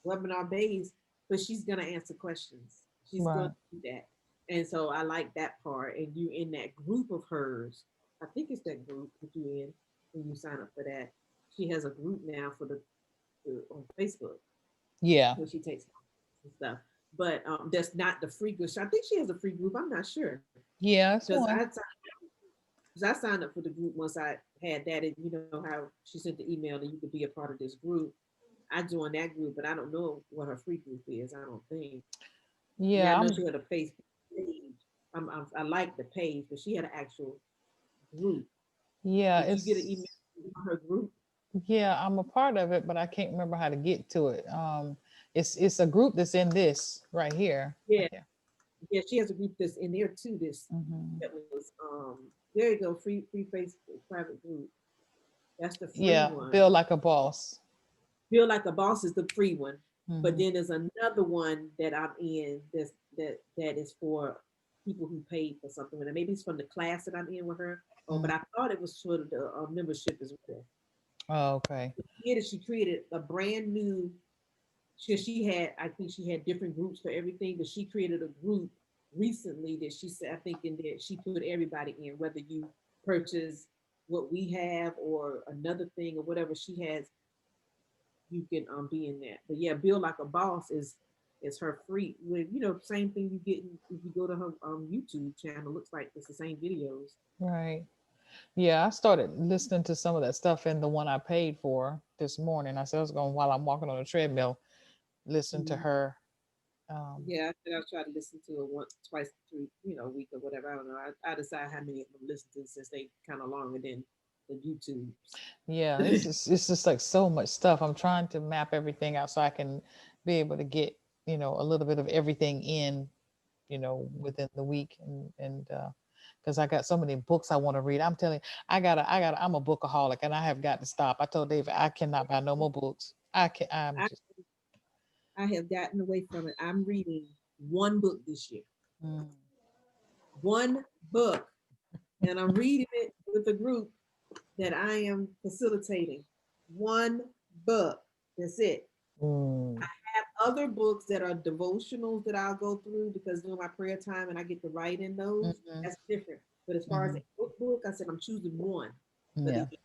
webinar based, but she's gonna answer questions. She's gonna right, do that. And so I like that part. And you in that group of hers. I think it's that group that you in when you sign up for that. She has a group now for the on Facebook yeah, where she takes and stuff. But that's not the free group. So I think she has a free group. I'm not sure yeah. That's because one. I signed up for the group once I had that, and you know how she sent the email and you could be a part of this group. I joined that group, but I don't know what her free group is. I don't think. I mean, I Yeah, know she had a Facebook page. I like the page, but she had an actual group. yeah. Did you get an email from her group? Yeah, I'm a part of it, but I can't remember how to get to it. It's a group that's in this right here. Yeah, Okay. yeah, she has a group that's in there too. This Hmm. that was there you go, free Facebook private group. That's the free Yeah, one. Feel Like a Boss. Feel Like a Boss is the free one, but Mm-hmm. then there's another one that I'm in that is for people who paid for something. And maybe it's from the class that I'm in with her. Oh, but Mm-hmm. I thought it was for the membership as well. Oh, okay. She created a brand new. She had, I think she had different groups for everything, but she created a group recently that she said, I think, in that she put everybody in, whether you purchase what we have or another thing or whatever she has, you can be in that. But yeah, Build Like a Boss is her free with, same thing you get if you go to her YouTube channel. Looks like it's the same videos. Right. Yeah, I started listening to some of that stuff in the one I paid for this morning. I said I was going while I'm walking on the treadmill, listen to Mhm. her. Um, Yeah, I think I'll try to listen to it once, twice, through, a week or whatever. I don't know. I decide how many I'm listen to since they kind of longer than the YouTubes. yeah, it's just like so much stuff. I'm trying to map everything out so I can be able to get, a little bit of everything in, within the week, and because I got so many books I want to read. I'm telling you, I'm a bookaholic, and I have got to stop. I told David I cannot buy no more books. I can. I'm I just. I have gotten away from it. I'm reading one book this year, Mm, one book, and I'm reading it with a group that I am facilitating. One book. That's it. mm, Have other books that are devotionals that I'll go through because during my prayer time and I get to write in those. mhm, That's different. But as far as mhm. a book, I said I'm choosing one for the Yeah, year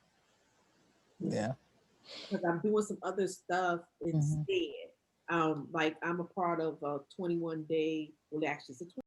yeah. because I'm doing some other stuff Mhm. instead. Like I'm a part of a 21 day, well, actually, it's a